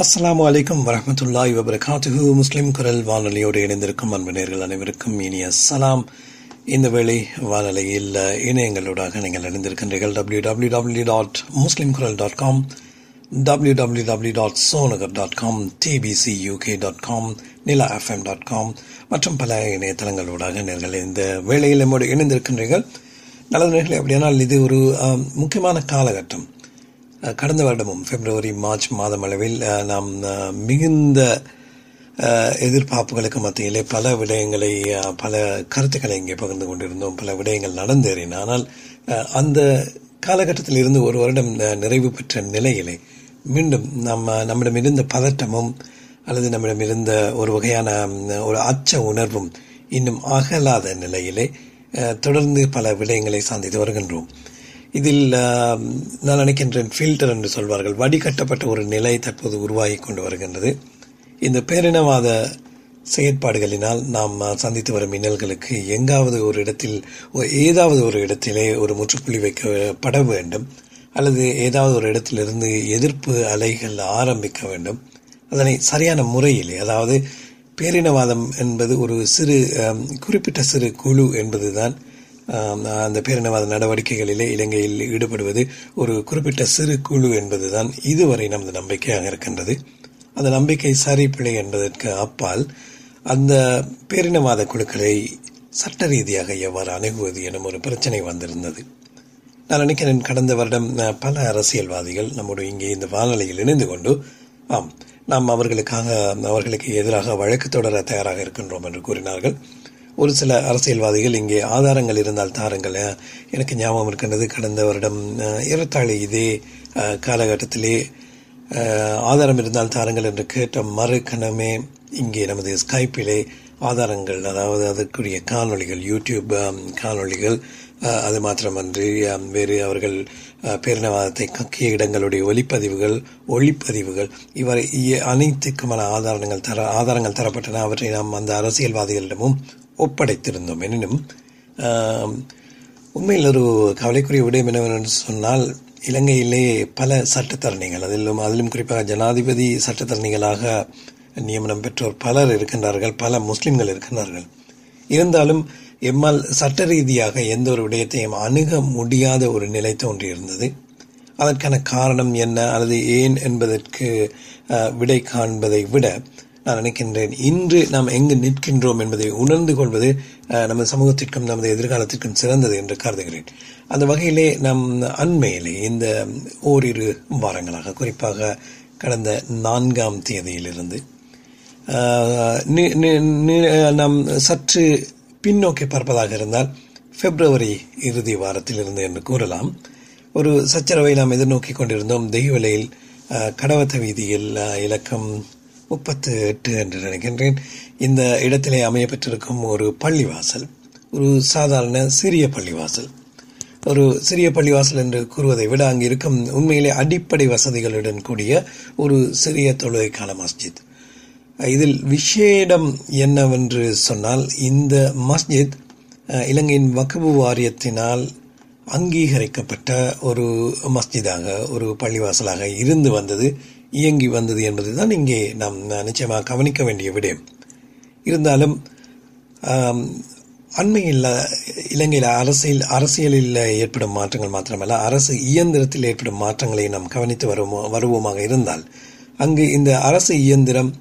அஸ்ஸலாமு அலைக்கும் வரஹ்மத்துல்லாஹி வபரகாத்துஹு. முஸ்லிம் குரல் வானொலியோடு இணைந்திருக்கும் அன்பு நேயர்கள் அனைவருக்கும் இனிய சலாம். இந்த வேளை வானொலியில் இணையங்களூடாக நீங்கள் இணைந்திருக்கின்றீர்கள். www.muslimkural.com, www.sonagar.com, tbcuk.com, nilafm.com மற்றும் பல இணையதளங்களூடாக நீங்கள் இந்த வேளையில் நம்மோடு இணைந்திருக்கின்றீர்கள். நல்லது நேயர்களே, அப்படியானால் இது ஒரு முக்கியமான காலகட்டம். கடந்த வருடமும் பிப்ரவரி மார்ச் மாதம் அளவில் நாம் மிகுந்த எதிர்பார்ப்புகளுக்கு மத்தியிலே பல விடயங்களை பல கருத்துக்களை இங்கே பகிர்ந்து கொண்டிருந்தோம். பல விடயங்கள் நடந்தேறின. ஆனால் அந்த காலகட்டத்தில் இருந்து ஒரு வருடம் நிறைவு பெற்ற நிலையிலே மீண்டும் நம்மிடம் இருந்த பதட்டமும் அல்லது நம்மிடம் இருந்த ஒரு வகையான ஒரு அச்ச உணர்வும் இன்னும் அகலாத நிலையிலே தொடர்ந்து பல விடயங்களை சந்தித்து வருகின்றோம். இதில் நான் நினைக்கின்றேன், ஃபில்டர் என்று சொல்வார்கள், வடிகட்டப்பட்ட ஒரு நிலை தற்போது உருவாகி கொண்டு வருகின்றது. இந்த பேரினவாத செயற்பாடுகளினால் நாம் சந்தித்து வரும் இன்னல்களுக்கு எங்காவது ஒரு இடத்தில் ஏதாவது ஒரு இடத்திலே ஒரு முற்றுப்புள்ளி வைக்கப்பட வேண்டும், அல்லது ஏதாவது ஒரு இடத்திலிருந்து எதிர்ப்பு அலைகள் ஆரம்பிக்க வேண்டும். அதனை சரியான முறையிலே, அதாவது பேரினவாதம் என்பது ஒரு குறிப்பிட்ட சிறு குழு என்பதுதான். அந்த பேரினவாத நடவடிக்கைகளிலே இலங்கையில் ஈடுபடுவது ஒரு குறிப்பிட்ட சிறு குழு என்பதுதான் இதுவரை நமது நம்பிக்கையாக இருக்கின்றது. அந்த நம்பிக்கை சரி பிழை என்பதற்கு அப்பால் அந்த பேரினவாத குழுக்களை சட்ட ரீதியாக எவ்வாறு அணுகுவது எனும் ஒரு பிரச்சனை வந்திருந்தது. நான் நினைக்கிறேன், கடந்த வருடம் பல அரசியல்வாதிகள் நம்முடைய இங்கே இந்த வானொலியில் இணைந்து கொண்டு நாம் அவர்களுக்கு எதிராக வழக்கு தொடர தயாராக இருக்கின்றோம் என்று கூறினார்கள். ஒரு சில அரசியல்வாதிகள் இங்கே ஆதாரங்கள் இருந்தால் தாருங்கள். எனக்கு ஞாபகம் இருக்கின்றது, கடந்த வருடம் ஏறத்தாழ இதே காலகட்டத்திலே ஆதாரம் இருந்தால் தாருங்கள் என்று கேட்ட மறுகணமே இங்கே நமது ஸ்கைப்பிலே ஆதாரங்கள், அதாவது அதற்குரிய காணொளிகள், யூடியூப் காணொளிகள், அது மாத்திரமன்றி வேறு அவர்கள் பேரினவாதத்தை கக்கிய இடங்களுடைய ஒளிப்பதிவுகள் இவரை அனைத்துக்குமான ஆதாரங்கள் தரப்பட்டன. அவற்றை நாம் அந்த அரசியல்வாதிகளிடமும் ஒப்படைத்திருந்தோம். எனினும் உண்மையில் ஒரு கவலைக்குரிய விடயம் என்னவென்று சொன்னால், இலங்கையிலே பல சட்டத்தரணிகள், அதிலும் குறிப்பாக ஜனாதிபதி சட்டத்தரணிகளாக நியமனம் பெற்றோர் பலர் இருக்கின்றார்கள், பல முஸ்லிம்கள் இருக்கின்றார்கள். இருந்தாலும் எம்மால் சட்ட ரீதியாக எந்த ஒரு விடயத்தையும் அணுக முடியாத ஒரு நிலை தோன்றியிருந்தது. அதற்கான காரணம் என்ன அல்லது ஏன் என்பதற்கு விடை காண்பதை விட நான் நினைக்கின்றேன், இன்று நாம் எங்கு நிற்கின்றோம் என்பதை உணர்ந்து கொள்வது நமது சமூகத்திற்கும் நமது எதிர்காலத்திற்கும் சிறந்தது என்று கருதுகிறேன். அந்த வகையிலே நம் அண்மையிலே இந்த ஓரிரு வாரங்களாக, குறிப்பாக கடந்த 4ஆம் தேதியிலிருந்து நாம் சற்று பின்னோக்கி பார்ப்பதாக இருந்தால் பிப்ரவரி இறுதி வாரத்திலிருந்து என்று கூறலாம், ஒரு சச்சரவை நாம் எதிர்நோக்கி கொண்டிருந்தோம். தெஹிவலையில் கடவத்த வீதியில் இலக்கம் 38 என்று நினைக்கின்றேன், இந்த இடத்திலே அமைய பெற்றிருக்கும் ஒரு பள்ளிவாசல், ஒரு சாதாரண சிறிய பள்ளிவாசல். ஒரு சிறிய பள்ளிவாசல் என்று கூறுவதை விட அங்கு இருக்கும் உண்மையிலே அடிப்படை வசதிகளுடன் கூடிய ஒரு சிறிய தொழுகைக்கான மஸ்ஜித். இதில் விசேடம் என்னவென்று சொன்னால், இந்த மஸ்ஜித் இலங்கையின் வக்ஃப் வாரியத்தினால் அங்கீகரிக்கப்பட்ட ஒரு மஸ்ஜிதாக, ஒரு பள்ளிவாசலாக இருந்து வந்தது, இயங்கி வந்தது என்பதுதான் இங்கே நாம் நிச்சயமாக கவனிக்க வேண்டிய விடயம். இருந்தாலும் அண்மையில் இலங்கையில் அரசியலில் ஏற்படும் மாற்றங்கள் மாத்திரமல்ல, அரசு இயந்திரத்தில் ஏற்படும் மாற்றங்களை நாம் கவனித்து வருவோமாக இருந்தால், அங்கு இந்த அரசு இயந்திரம்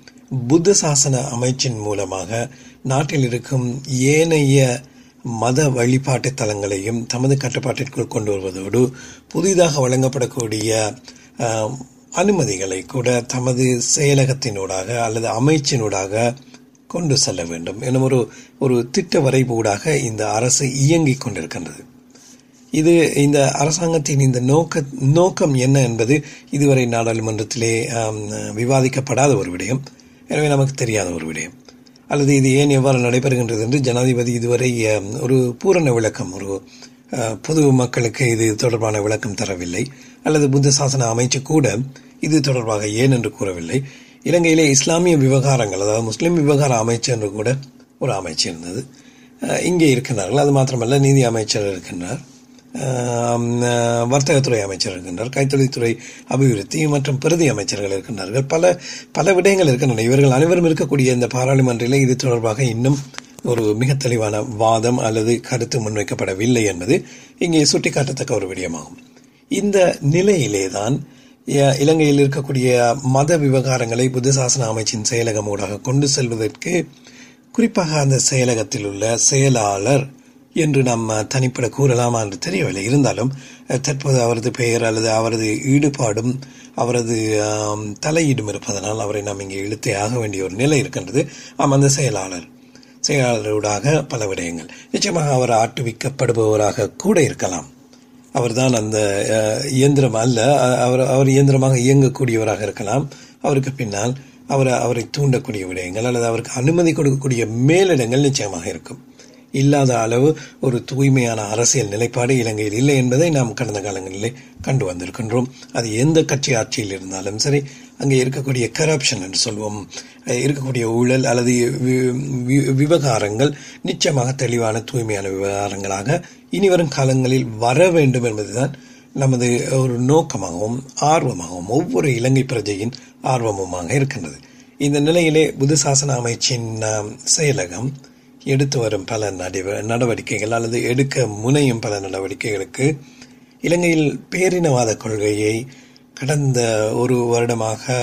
புத்த சாசன அமைச்சின் மூலமாக நாட்டில் இருக்கும் ஏனைய மத வழிபாட்டு தலங்களையும் தமது கட்டுப்பாட்டிற்குள் கொண்டு வருவதோடு புதிதாக வழங்கப்படக்கூடிய அனுமதிகளை கூட தமது செயலகத்தினூடாக அல்லது அமைச்சினூடாக கொண்டு செல்ல வேண்டும் எனும் ஒரு திட்ட வரைபூடாக இந்த அரசு இயங்கிக் கொண்டிருக்கின்றது. இது இந்த அரசாங்கத்தின் இந்த நோக்கம் என்ன என்பது இதுவரை நாடாளுமன்றத்திலே விவாதிக்கப்படாத ஒரு விடயம், எனவே நமக்கு தெரியாத ஒரு விடயம். அல்லது இது ஏன் எவ்வாறு நடைபெறுகின்றது என்று ஜனாதிபதி இதுவரை ஒரு பூரண விளக்கம், ஒரு பொது மக்களுக்கு இது தொடர்பான விளக்கம் தரவில்லை. அல்லது புத்த சாசன அமைச்சு கூட இது தொடர்பாக ஏன் என்று கூறவில்லை. இலங்கையிலே இஸ்லாமிய விவகாரங்கள், அதாவது முஸ்லிம் விவகார அமைச்சு என்று கூட ஒரு அமைச்சு இருந்தது, இங்கே இருக்கின்றார்கள். அது மாத்திரமல்ல, நீதி அமைச்சர் இருக்கின்றார். வர்த்தகத்துறை அமைச்சர் இருக்கின்றார், கைத்தொழில்துறை அபிவிருத்தி மற்றும் பிரதி அமைச்சர்கள் இருக்கின்றார்கள். பல விடயங்கள் இருக்கின்றன. இவர்கள் அனைவரும் இருக்கக்கூடிய இந்த பாராளுமன்றிலே இது தொடர்பாக இன்னும் ஒரு மிக தெளிவான வாதம் அல்லது கருத்து முன்வைக்கப்படவில்லை என்பது இங்கே சுட்டிக்காட்டத்தக்க ஒரு விடயமாகும். இந்த நிலையிலேதான் இலங்கையில் இருக்கக்கூடிய மத விவகாரங்களை புத்த சாசன அமைச்சின் செயலகம் ஊடாக கொண்டு செல்வதற்கு, குறிப்பாக அந்த செயலகத்தில் உள்ள செயலாளர் என்று நாம் தனிப்பட கூறலாமா என்று தெரியவில்லை. இருந்தாலும் தற்போது அவரது பெயர் அல்லது அவரது ஈடுபாடும் அவரது தலையீடும் இருப்பதனால் அவரை நாம் இங்கே இழுத்தே ஆக வேண்டிய ஒரு நிலை இருக்கின்றது. அந்த செயலாளரோடாக பல விடயங்கள், நிச்சயமாக அவர் ஆட்டுவிக்கப்படுபவராக கூட இருக்கலாம். அவர்தான் அந்த இயந்திரம் அல்ல, அவர் இயந்திரமாக இயங்கக்கூடியவராக இருக்கலாம். அவருக்கு பின்னால் அவரை தூண்டக்கூடிய விடயங்கள் அல்லது அவருக்கு அனுமதி கொடுக்கக்கூடிய மேலிடங்கள் நிச்சயமாக இருக்கும். இல்லாத அளவு ஒரு தூய்மையான அரசியல் நிலைப்பாடு இலங்கையில் இல்லை என்பதை நாம் கடந்த காலங்களிலே கண்டு வந்திருக்கின்றோம். அது எந்த கட்சி ஆட்சியில் இருந்தாலும் சரி, அங்கே இருக்கக்கூடிய கரப்ஷன் என்று சொல்வோம், இருக்கக்கூடிய ஊழல் அல்லது விவகாரங்கள் நிச்சயமாக தெளிவான தூய்மையான விவகாரங்களாக இனிவரும் காலங்களில் வர வேண்டும் என்பதுதான் நமது ஒரு நோக்கமாகவும் ஆர்வமாகவும் ஒவ்வொரு இலங்கை பிரஜையின் ஆர்வமுமாக இருக்கின்றது. இந்த நிலையிலே புத்த சாசன அமைச்சின் செயலகம் எடுத்து வரும் பல நடவடிக்கைகள் அல்லது எடுக்க முனையும் பல நடவடிக்கைகளுக்கு இலங்கையில் பேரினவாத கொள்கையை கடந்த ஒரு வருடமாக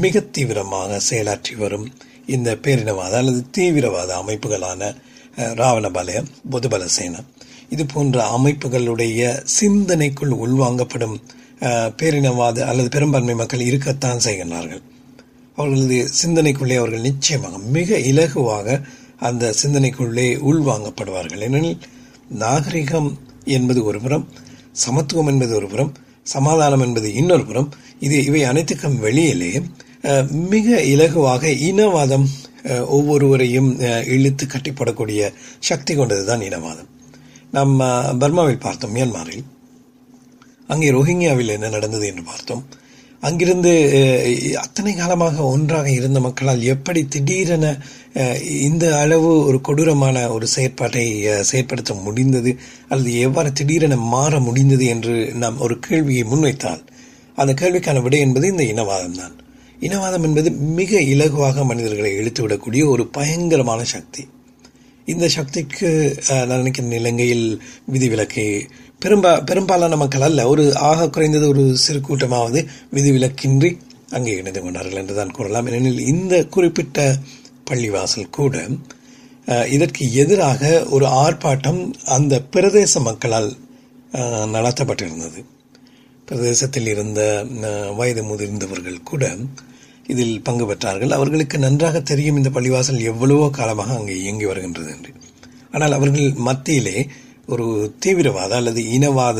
மிக தீவிரமாக செயலாற்றி வரும் இந்த பேரினவாத அல்லது தீவிரவாத அமைப்புகளான ராவணபலய, பொதுபல சேனா, இது போன்ற அமைப்புகளுடைய சிந்தனைக்குள் உள்வாங்கப்படும் பேரினவாத அல்லது பெரும்பான்மை மக்கள் இருக்கத்தான் செய்கின்றார்கள். அவர்களது சிந்தனைக்குள்ளே அவர்கள் நிச்சயமாக மிக இலகுவாக அந்த சிந்தனைக்குள்ளே உள்வாங்கப்படுவார்கள். ஏனெனில் நாகரிகம் என்பது ஒரு புறம், சமத்துவம் என்பது ஒரு புறம், சமாதானம் என்பது இன்னொரு புறம். இவை அனைத்துக்கும் வெளியிலே மிக இலகுவாக இனவாதம் ஒவ்வொருவரையும் இழுத்து கட்டிப்படக்கூடிய சக்தி கொண்டதுதான் இனவாதம். நாம் பர்மாவில் பார்த்தோம், மியான்மரில், அங்கே ரோஹிங்கியாவில் என்ன நடந்தது என்று பார்த்தோம். அங்கிருந்து அத்தனை காலமாக ஒன்றாக இருந்த மக்களால் எப்படி திடீரென இந்த அளவு ஒரு கொடூரமான ஒரு செயற்பாட்டை செயற்படுத்த முடிந்தது அல்லது எவ்வாறு திடீரென மாற முடிந்தது என்று நாம் ஒரு கேள்வியை முன்வைத்தால் அந்த கேள்விக்கான விடை என்பது இந்த இனவாதம் தான். இனவாதம் என்பது மிக இலகுவாக மனிதர்களை இழுத்துவிடக்கூடிய ஒரு பயங்கரமான சக்தி. இந்த சக்திக்கு நான் நினைக்கிறேன் இலங்கையில் விதிவிலக்கு பெரும்பாலான மக்கள் அல்ல, ஒரு ஆக குறைந்தது ஒரு சிறு கூட்டமாவது விதிவிலக்கின்றி அங்கே இணைந்து கொண்டார்கள் என்றுதான் கூறலாம். ஏனெனில் இந்த குறிப்பிட்ட பள்ளிவாசல் கூட இதற்கு எதிராக ஒரு ஆர்ப்பாட்டம் அந்த பிரதேச மக்களால் நடத்தப்பட்டிருந்தது. பிரதேசத்தில் இருந்த வயது முதிர்ந்தவர்கள் கூட இதில் பங்கு பெற்றார்கள். அவர்களுக்கு நன்றாக தெரியும் இந்த பள்ளிவாசல் எவ்வளவோ காலமாக அங்கே இயங்கி வருகின்றது என்று. ஆனால் அவர்கள் மத்தியிலே ஒரு தீவிரவாத அல்லது இனவாத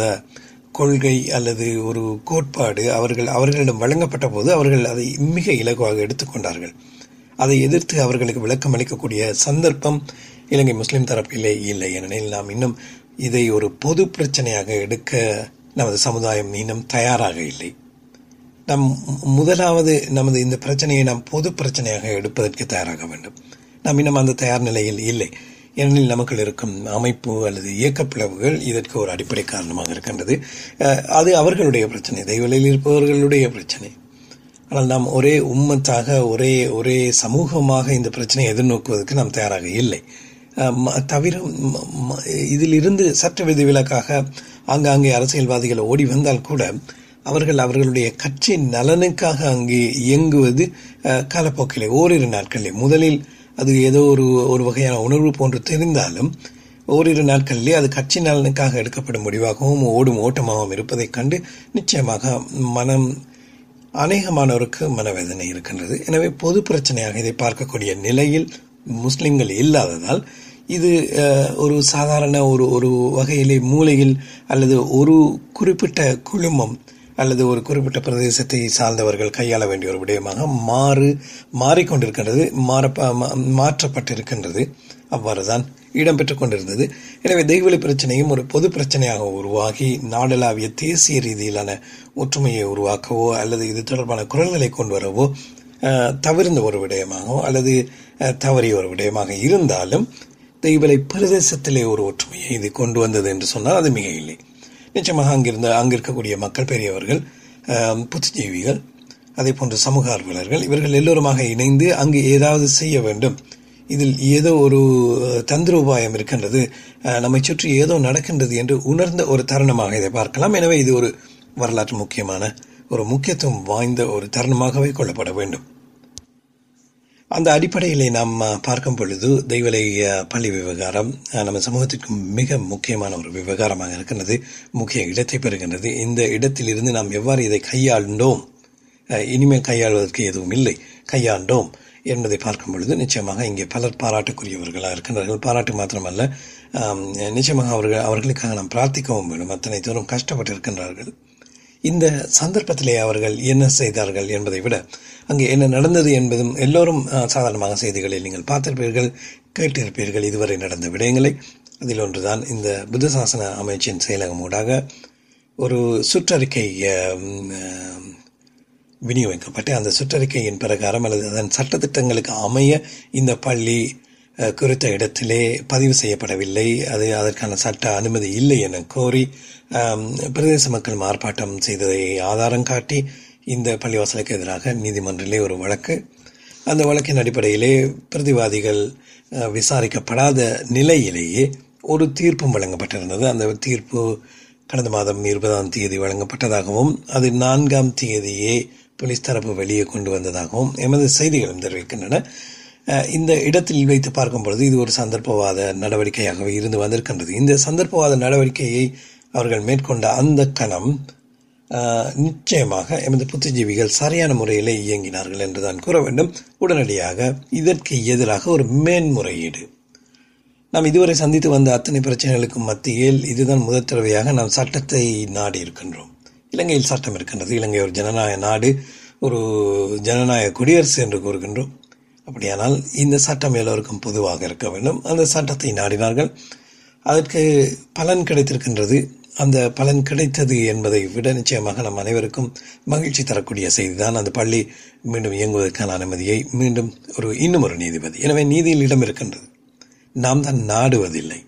கொள்கை அல்லது ஒரு கோட்பாடு அவர்களிடம் வழங்கப்பட்ட போது அவர்கள் அதை மிக இலகுவாக எடுத்துக்கொண்டார்கள். அதை எதிர்த்து அவர்களுக்கு விளக்கம் அளிக்கக்கூடிய சந்தர்ப்பம் இலங்கை முஸ்லிம் தரப்பிலே இல்லை. ஏனெனில் நாம் இன்னும் இதை ஒரு பொது பிரச்சனையாக எடுக்க நமது சமுதாயம் இன்னும் தயாராக இல்லை. நாம் முதலாவது நமது இந்த பிரச்சனையை நாம் பொது பிரச்சனையாக எடுப்பதற்கு தயாராக வேண்டும். நாம் இன்னும் அந்த தயார் நிலையில் இல்லை. ஏனெனில் நமக்குள் இருக்கும் அமைப்பு அல்லது இயக்கப்பிளவுகள் இதற்கு ஒரு அடிப்படை காரணமாக இருக்கின்றது. அது அவர்களுடைய பிரச்சனை, தெய்வலையில் இருப்பவர்களுடைய பிரச்சனை. ஆனால் நாம் ஒரே உம்மத்தாக ஒரே சமூகமாக இந்த பிரச்சனையை எதிர்நோக்குவதற்கு நாம் தயாராக இல்லை. தவிர இதிலிருந்து சற்று விதிவிலக்காக ஆங்காங்கே அரசியல்வாதிகள் ஓடி வந்தால் கூட அவர்களுடைய கட்சி நலனுக்காக அங்கே இயங்குவது காலப்போக்கிலே ஓரிரு நாட்களிலே, முதலில் அது ஏதோ ஒரு வகையான உணர்வு போன்று தெரிந்தாலும் ஓரிரு நாட்களிலே அது கட்சி நலனுக்காக எடுக்கப்படும் முடிவாகவும் ஓடும் ஓட்டமாகவும் இருப்பதைக் கண்டு நிச்சயமாக அநேகமானோருக்கு மனவேதனை இருக்கின்றது. எனவே பொது பிரச்சனையாக இதை பார்க்கக்கூடிய நிலையில் முஸ்லிம்கள் இல்லாததால் இது ஒரு சாதாரண ஒரு வகையிலே மூலையில் அல்லது ஒரு குறிப்பிட்ட குழுமம் அல்லது ஒரு குறிப்பிட்ட பிரதேசத்தை சார்ந்தவர்கள் கையாள வேண்டிய ஒரு விடயமாக மாறிக்கொண்டிருக்கின்றது, மாற்றப்பட்டிருக்கின்றது. அவ்வாறுதான் இடம்பெற்றுக் கொண்டிருந்தது. எனவே தெய்வலி பிரச்சனையும் ஒரு பொது பிரச்சனையாக உருவாகி நாடளாவிய தேசிய ரீதியிலான ஒற்றுமையை உருவாக்கவோ அல்லது இது தொடர்பான குரல்களை கொண்டு வரவோ தவிர்ந்த ஒரு விடயமாகவோ அல்லது தவறிய ஒரு விடயமாக இருந்தாலும் தெய்வலை பிரதேசத்திலே ஒரு ஒற்றுமையை இது கொண்டு வந்தது என்று சொன்னால் அது மிக இல்லை. நிச்சயமாக அங்கு இருக்கக்கூடிய மக்கள், பெரியவர்கள், புத்திஜீவிகள், அதே போன்ற சமூக ஆர்வலர்கள், இவர்கள் எல்லோருமாக இணைந்து அங்கு ஏதாவது செய்ய வேண்டும். இதில் ஏதோ ஒரு தந்திர உபாயம் இருக்கின்றது, நம்மை சுற்றி ஏதோ நடக்கின்றது என்று உணர்ந்த ஒரு தருணமாக இதை பார்க்கலாம். எனவே இது ஒரு வரலாற்று முக்கியத்துவம் வாய்ந்த ஒரு தருணமாகவே கொள்ளப்பட வேண்டும். அந்த அடிப்படையிலே நாம் பார்க்கும் பொழுது தெய்வலை பள்ளி விவகாரம் நம்ம சமூகத்திற்கு மிக முக்கியமான ஒரு விவகாரமாக இருக்கின்றது, முக்கிய இடத்தை பெறுகின்றது. இந்த இடத்திலிருந்து நாம் எவ்வாறு இதை கையாண்டோம், இனிமேல் கையாள்வதற்கு எதுவும் இல்லை, கையாண்டோம் என்பதை பார்க்கும் பொழுது நிச்சயமாக இங்கே பலர் பாராட்டுக்குரியவர்களாக இருக்கின்றார்கள். பாராட்டு மாத்திரமல்ல, நிச்சயமாக அவர்களுக்காக நாம் பிரார்த்திக்கவும் வேண்டும். அத்தனை தூரம் கஷ்டப்பட்டு இருக்கின்றார்கள். இந்த சந்தர்ப்பத்திலே அவர்கள் என்ன செய்தார்கள் என்பதை விட அங்கே என்ன நடந்தது என்பதும் எல்லோரும் சாதாரணமாக செய்திகளில் நீங்கள் பார்த்திருப்பீர்கள், கேட்டிருப்பீர்கள் இதுவரை நடந்த விடயங்களை. அதில் ஒன்றுதான் இந்த புத்த சாசன அமைச்சின் செயலகம் ஊடாக ஒரு சுற்றறிக்கை விநியோகிக்கப்பட்டு அந்த சுற்றறிக்கையின் பிரகாரம் அல்லது அதன் சட்டத்திட்டங்களுக்கு அமைய இந்த பள்ளி குறித்த இடத்திலே பதிவு செய்யப்படவில்லை, அதற்கான சட்ட அனுமதி இல்லை என கோரி பிரதேச மக்கள் ஆர்ப்பாட்டம் செய்ததை ஆதாரம் காட்டி இந்த பள்ளிவாசலுக்கு எதிராக நீதிமன்றிலே ஒரு வழக்கு, அந்த வழக்கின் அடிப்படையிலே பிரதிவாதிகள் விசாரிக்கப்படாத நிலையிலேயே ஒரு தீர்ப்பும் வழங்கப்பட்டிருந்தது. அந்த தீர்ப்பு கடந்த மாதம் 20ஆம் தேதி வழங்கப்பட்டதாகவும் அது 4ஆம் தேதியே போலீஸ் தரப்பு வெளியே கொண்டு வந்ததாகவும் எமது செய்திகளும் தெரிவிக்கின்றன. இந்த இடத்தில் வைத்து பார்க்கும் பொழுது இது ஒரு சந்தர்ப்பவாத நடவடிக்கையாகவே இருந்து வந்திருக்கின்றது. இந்த சந்தர்ப்பவாத நடவடிக்கையை அவர்கள் மேற்கொண்ட அந்த கணம் நிச்சயமாக எமது புத்திஜீவிகள் சரியான முறையிலே இயங்கினார்கள் என்றுதான் கூற வேண்டும். உடனடியாக இதற்கு எதிராக ஒரு மேன்முறையீடு, நாம் இதுவரை சந்தித்து வந்த அத்தனை பிரச்சனைகளுக்கும் மத்தியில் இதுதான் முதல் தடவையாக நாம் சட்டத்தை நாடி இருக்கின்றோம். இலங்கையில் சட்டம் இருக்கின்றது, இலங்கை ஒரு ஜனநாயக நாடு, ஒரு ஜனநாயக குடியரசு என்று கூறுகின்றோம். அப்படியானால் இந்த சட்டம் எல்லோருக்கும் பொதுவாக இருக்க வேண்டும். அந்த சட்டத்தை நாடினார்கள், அதற்கு பலன் கிடைத்திருக்கின்றது. அந்த பலன் கிடைத்தது என்பதை விட நிச்சயமாக நம் அனைவருக்கும் மகிழ்ச்சி தரக்கூடிய செய்திதான் அந்த பள்ளி மீண்டும் இயங்குவதற்கான அனுமதியை மீண்டும் இன்னும் ஒரு நீதிபதி. எனவே நீதியில் இடம் இருக்கின்றது, நாம் தான் நாடுவதில்லை.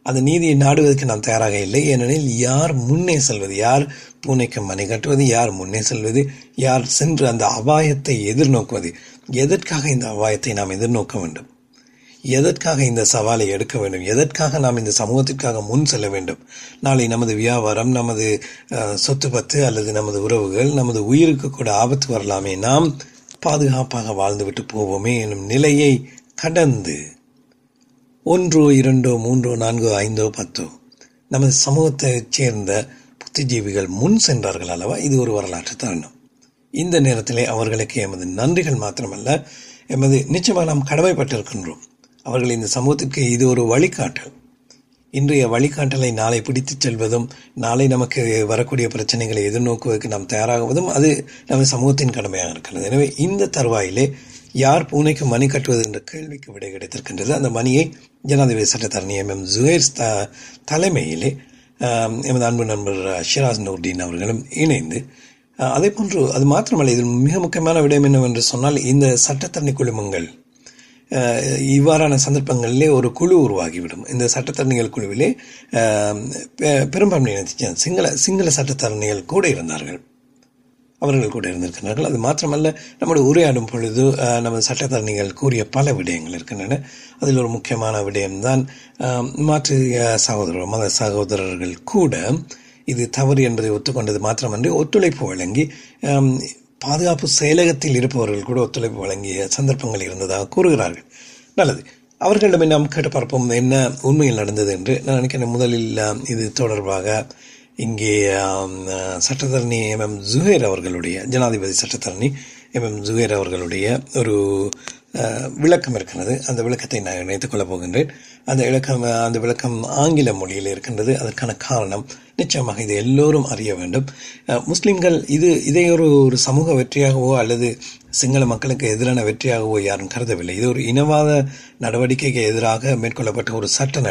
அந்த நீதியை நாடுவதற்கு நாம் தயாராக இல்லை. ஏனெனில் யார் முன்னே செல்வது, யார் பூனைக்கு மணி கட்டுவது, யார் முன்னே செல்வது, யார் சென்று அந்த அபாயத்தை எதிர்நோக்குவது, எதற்காக இந்த அபாயத்தை நாம் எதிர்நோக்க வேண்டும், எதற்காக இந்த சவாலை எடுக்க வேண்டும், எதற்காக நாம் இந்த சமூகத்திற்காக முன் செல்ல வேண்டும். நாளை நமது வியாபாரம், நமது சொத்து பத்து அல்லது நமது உறவுகள், நமது உயிருக்கு கூட ஆபத்து வரலாமே, நாம் பாதுகாப்பாக வாழ்ந்துவிட்டு போவோமே எனும் நிலையை கடந்து 1, 2, 3, 4, 5, 10 நமது சமூகத்தைச் சேர்ந்த புத்திஜீவிகள் முன் சென்றார்கள் அல்லவா. இது ஒரு வரலாற்று தருணம். இந்த நேரத்திலே அவர்களுக்கு எமது நன்றிகள் மாத்திரமல்ல, எமது நிச்சயமாக நாம் கடமைப்பட்டிருக்கின்றோம். அவர்கள் இந்த சமூகத்திற்கு இது ஒரு வழிகாட்டல். இன்றைய வழிகாட்டலை நாளை பிடித்துச் செல்வதும், நாளை நமக்கு வரக்கூடிய பிரச்சனைகளை எதிர்நோக்குவதற்கு நாம் தயாராகுவதும் அது நமது சமூகத்தின் கடமையாக இருக்கிறது. எனவே இந்த தருவாயிலே யார் பூனைக்கு மணி கட்டுவது என்ற கேள்விக்கு விடை கிடைத்திருக்கின்றது. அந்த மணியை ஜனாதிபதி சட்டத்தரணி எம் ஜுஹைர் தலைமையிலே எமது அன்பு நண்பர் ஷிராஸ் நூர்டீன் அவர்களும் இணைந்து, அதே போன்று அது மாத்திரமல்ல, இதில் மிக முக்கியமான விடயம் என்னவென்று சொன்னால், இந்த சட்டத்தரணி குழுமங்கள் இவ்வாறான சந்தர்ப்பங்களிலே ஒரு குழு உருவாகிவிடும். இந்த சட்டத்தரணிகள் குழுவிலே பெரும்பான்மையான சிங்கள சட்டத்தரணிகள் கூட இருந்தார்கள், அவர்கள் கூட இருந்திருக்கிறார்கள். அது மாத்திரமல்ல, நம்முடைய உரையாடும் பொழுது நமது சட்டத்தரணிகள் கூறிய பல விடயங்கள் இருக்கின்றன. அதில் ஒரு முக்கியமான விடயம்தான் மாற்று மத சகோதரர்கள் கூட இது தவறு என்பதை ஒத்துக்கொண்டது மாத்திரமன்றி ஒத்துழைப்பு வழங்கி, பாதுகாப்பு செயலகத்தில் இருப்பவர்கள் கூட ஒத்துழைப்பு வழங்கிய சந்தர்ப்பங்கள் இருந்ததாக கூறுகிறார்கள். நல்லது, அவர்களிடமே நாம் கேட்டு பார்ப்போம் என்ன உண்மையில் நடந்தது என்று. நான் நினைக்கிறேன் முதலில் இது தொடர்பாக இங்கே சட்டத்தரணி எம் ஜுஹைர் அவர்களுடைய, ஜனாதிபதி சட்டத்தரணி எம் ஜுஹைர் அவர்களுடைய ஒரு விளக்கம் இருக்கிறது. அந்த விளக்கத்தை நான் இணைத்துக் கொள்ளப் போகின்றேன். அந்த விளக்கம் ஆங்கில மொழியில் இருக்கின்றது. அதற்கான காரணம் நிச்சயமாக இது எல்லோரும் அறிய வேண்டும். முஸ்லிம்கள் இதை ஒரு சமூக வெற்றியாகவோ அல்லது சிங்கள மக்களுக்கு எதிரான வெற்றியாகவோ யாரும் கருதவில்லை. இது ஒரு இனவாத நடவடிக்கைக்கு எதிராக மேற்கொள்ளப்பட்ட ஒரு சட்ட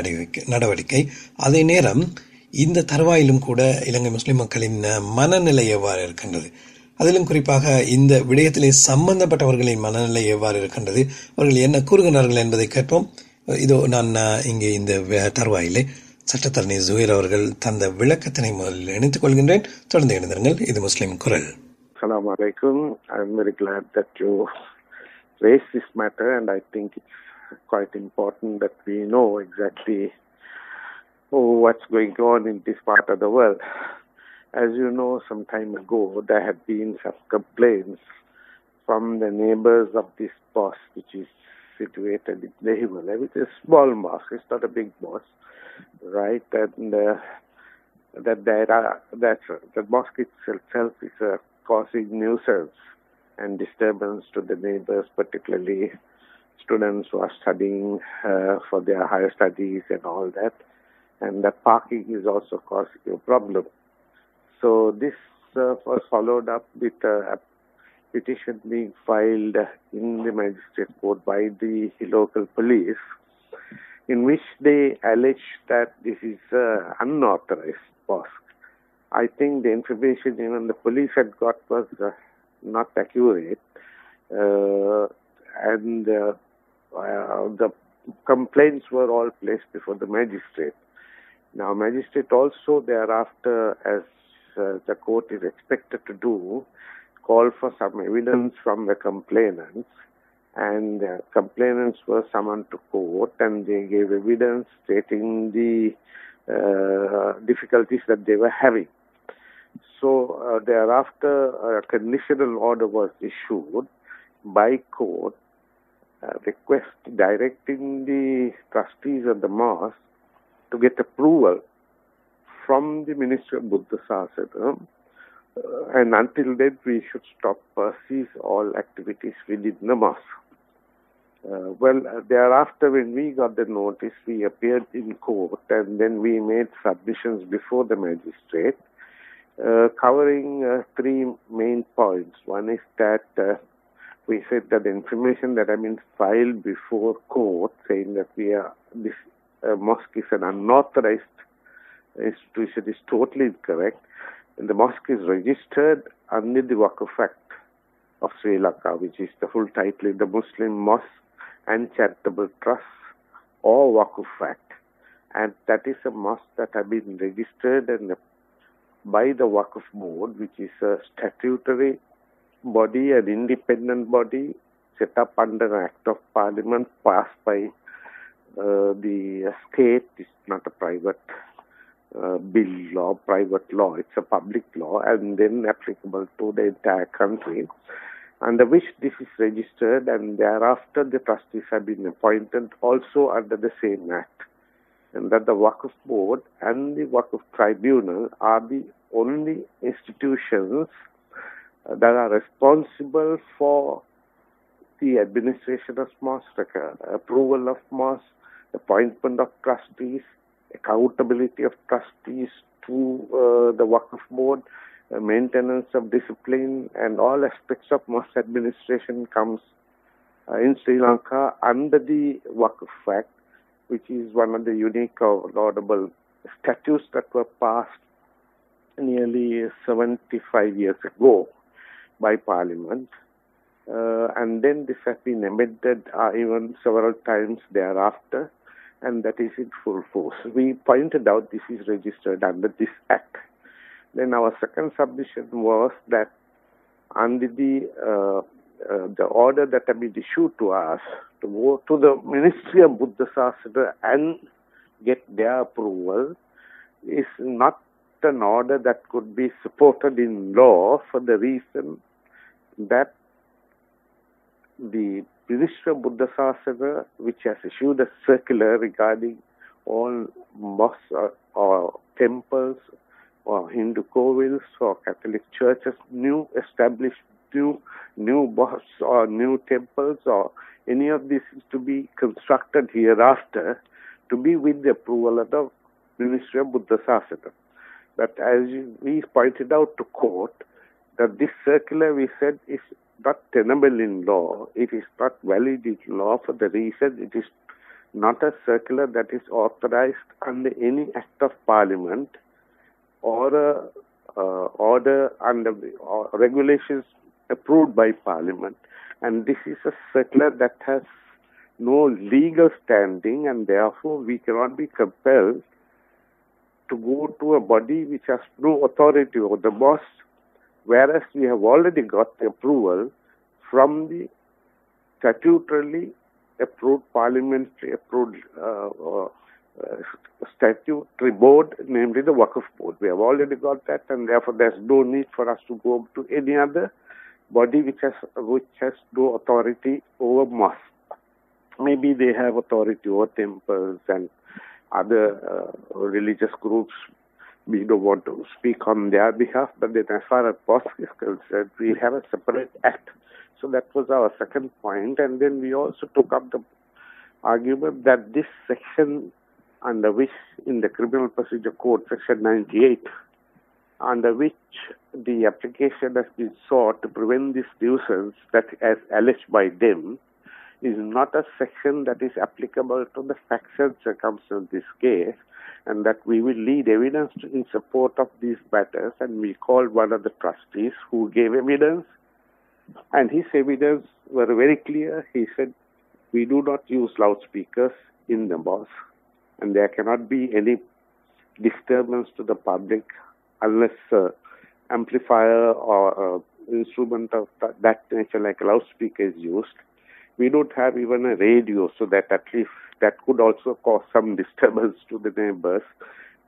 நடவடிக்கை. அதே நேரம் இந்த தருவாயிலும் கூட இலங்கை முஸ்லிம் மக்களின் மனநிலை எவ்வாறு இருக்கின்றது, அதிலும் குறிப்பாக இந்த விடயத்திலே சம்பந்தப்பட்டவர்களின் மனநிலை எவ்வாறு இருக்கின்றது, அவர்கள் என்ன கூறுகிறார்கள் என்பதை கேட்போம். இதோ நான் இங்கே இந்த தருவாயிலே சட்டத்தரணி ஜுஹைர் அவர்கள் தந்த விளக்கத்தினை முதலில் இணைத்துக் கொள்கின்றேன். தொடர்ந்து இணைந்திருங்கள். இது முஸ்லிம் குரல். Assalamu alaikum. I'm very glad that you raised this matter, and I think it's quite important that we know exactly what's going on in this part of the world. As you know, some time ago, there had been some complaints from the neighbors of this mosque, which is situated in Dehiwala, which is a small mosque. It's not a big mosque, right? And that mosque itself is causing nuisance and disturbance to the neighbors, particularly students who are studying for their higher studies and all that. And the parking is also causing a problem. So this was followed up with a petition being filed in the magistrate court by the local police, in which they allege that this is unauthorized mosque. I think the information even the police had got was not accurate, and the complaints were all placed before the magistrate. Now, magistrate also thereafter, as the court is expected to do, called for some evidence from the complainants, and complainants were summoned to court, and they gave evidence stating the difficulties that they were having. So thereafter, a conditional order was issued by court, directing the trustees of the mosque to get approval from the Ministry of Buddha Sasana, and until then we should cease all activities within the mosque. Thereafter, when we got the notice, we appeared in court, and then we made submissions before the magistrate, covering three main points. One is that we said that the information that had been filed before court saying that this mosque is an unauthorized institution is totally incorrect. And the mosque is registered under the Waqf Act of Sri Lanka, which is the full title in the Muslim Mosque and Charitable Trust, or Waqf Act. And that is a mosque that has been registered by the Waqf Board, which is a statutory body, an independent body set up under an Act of Parliament passed by the state. It's not a private bill law, private law. It's a public law, and then applicable to the entire country, under which this is registered, and thereafter the trustees have been appointed also under the same act. And that the Waqf Board and the Waqf Tribunal are the only institutions that are responsible for the administration of mosque, approval of mosque, appointment of trustees, accountability of trustees to the Waqf Board, maintenance of discipline, and all aspects of mosque administration comes in Sri Lanka under the Waqf Act, which is one of the unique or laudable statutes that were passed nearly 75 years ago by Parliament. And then this has been amended even several times thereafter, and that is in full force. We pointed out this is registered under this act. Then our second submission was that under the order that had been issued to us to go to the Ministry of Buddha Sasana and get their approval is not an order that could be supported in law, for the reason that the Ministry of Buddha Sasana, which has issued a circular regarding all mosques or temples or Hindu kovils or Catholic churches, new established new mosques or new temples or any of this is to be constructed hereafter, to be with the approval of the Ministry of Buddha Sasana. But as we pointed out to court, that this circular, we said, is not tenable in law. It is not valid in law for the reason it is not a circular that is authorized under any act of Parliament or order under regulations approved by Parliament. And this is a circular that has no legal standing, and therefore we cannot be compelled to go to a body which has no authority over the mosque, whereas we have already got the approval from the statutorily approved, parliamentary approved statutory board, namely the Waqf board. We have already got that, and therefore there's no need for us to go to any other body which has no authority over mosque. Maybe they have authority over temples and other religious groups. We don't want to speak on their behalf, but then as far as mosque is concerned, we have a separate act. So that was our second point. And then we also took up the argument that this section under which in the Criminal Procedure Code, Section 98, under which the application has been sought to prevent this nuisance that as alleged by them, is not a section that is applicable to the facts and circumstances of this case, and that we will lead evidence in support of these matters. And we called one of the trustees who gave evidence, and his evidence were very clear. He said, we do not use loudspeakers in the mosque, and there cannot be any disturbance to the public unless amplifier or instrument of that nature like a loudspeaker is used. We don't have even a radio, so that at least that could also cause some disturbance to the neighbors.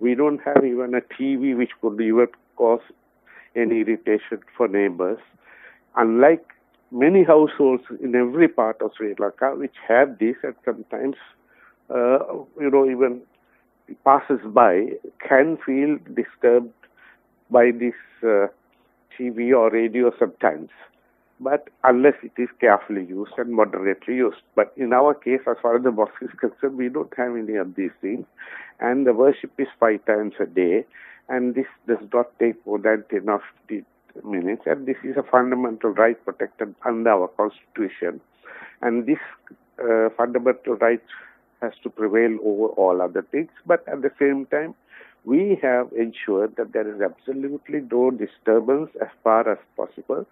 We don't have even a TV which could even cause any irritation for neighbors. Unlike many households in every part of Sri Lanka which have this, and sometimes even passers-by can feel disturbed by this TV or radio sometimes, but unless it is carefully used and moderately used. But in our case, as far as the mosque is concerned, we don't have any of these things, and the worship is 5 times a day, and this does not take more than 10 or 15 minutes, and this is a fundamental right protected under our Constitution, and this fundamental right has to prevail over all other things. But at the same time, we have ensured that there is absolutely no disturbance as far as possible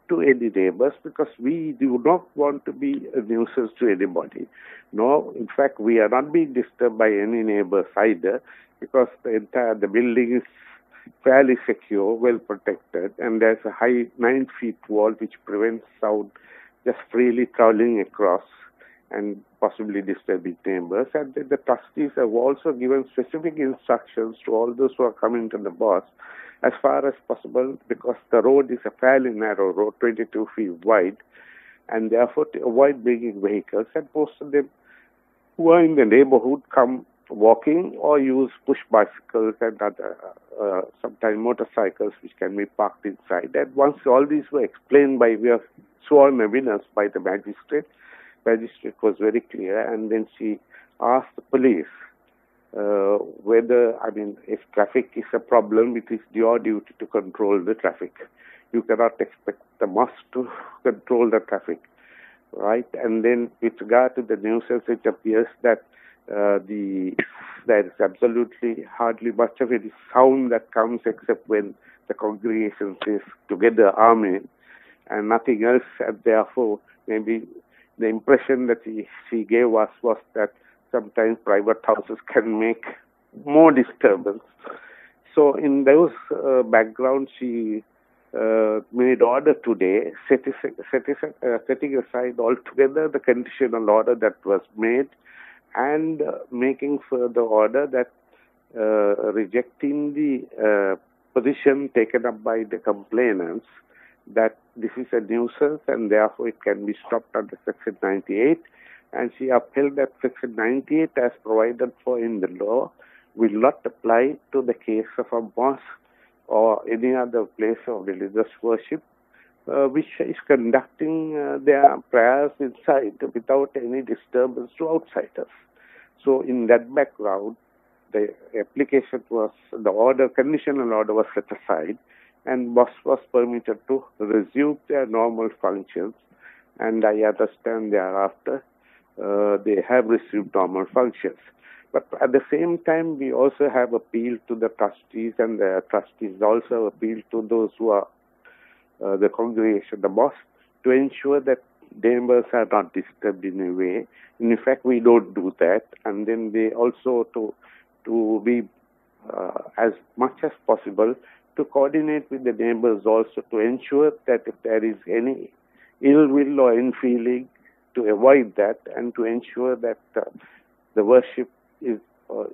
to any neighbors, because we do not want to be a nuisance to anybody. No, in fact, we are not being disturbed by any neighbors either, because the building is fairly secure, well protected, and there's a high 9 feet wall which prevents sound just freely traveling across and possibly disturbing neighbors. And then the trustees have also given specific instructions to all those who are coming to the mosque as far as possible, because the road is a fairly narrow road, 22 feet wide, and therefore to avoid bringing vehicles, and most of them who are in the neighborhood come walking or use push bicycles and other sometimes motorcycles which can be parked inside. And once all these were explained by way of sworn evidence by the magistrate was very clear, and then she asked the police whether, if traffic is a problem, it is your duty to control the traffic. You cannot expect the mosque to control the traffic, right? And then with regard to the nuisance, it appears that there is absolutely hardly much of any sound that comes except when the congregation is together, amen, and nothing else. And therefore, maybe the impression that she gave us was that sometimes private houses can make more disturbance. So in those backgrounds, she made order today, setting aside altogether the conditional order that was made, and making further order that rejecting the position taken up by the complainants that this is a nuisance and therefore it can be stopped under Section 98. And she upheld that Section 98 as provided for in the law will not apply to the case of a mosque or any other place of religious worship which is conducting their prayers inside without any disturbance to outsiders. So in that background, the application was, conditional order was set aside, and mosque was permitted to resume their normal functions. And I understand thereafter they have resumed normal functions. But at the same time, we also have appealed to the trustees, and the trustees also appealed to those who are the congregation, the mosque, to ensure that neighbors are not disturbed in a way. In fact, we don't do that. And then they also to be as much as possible to coordinate with the neighbors also to ensure that if there is any ill will or ill feeling, to avoid that and to ensure that the worship is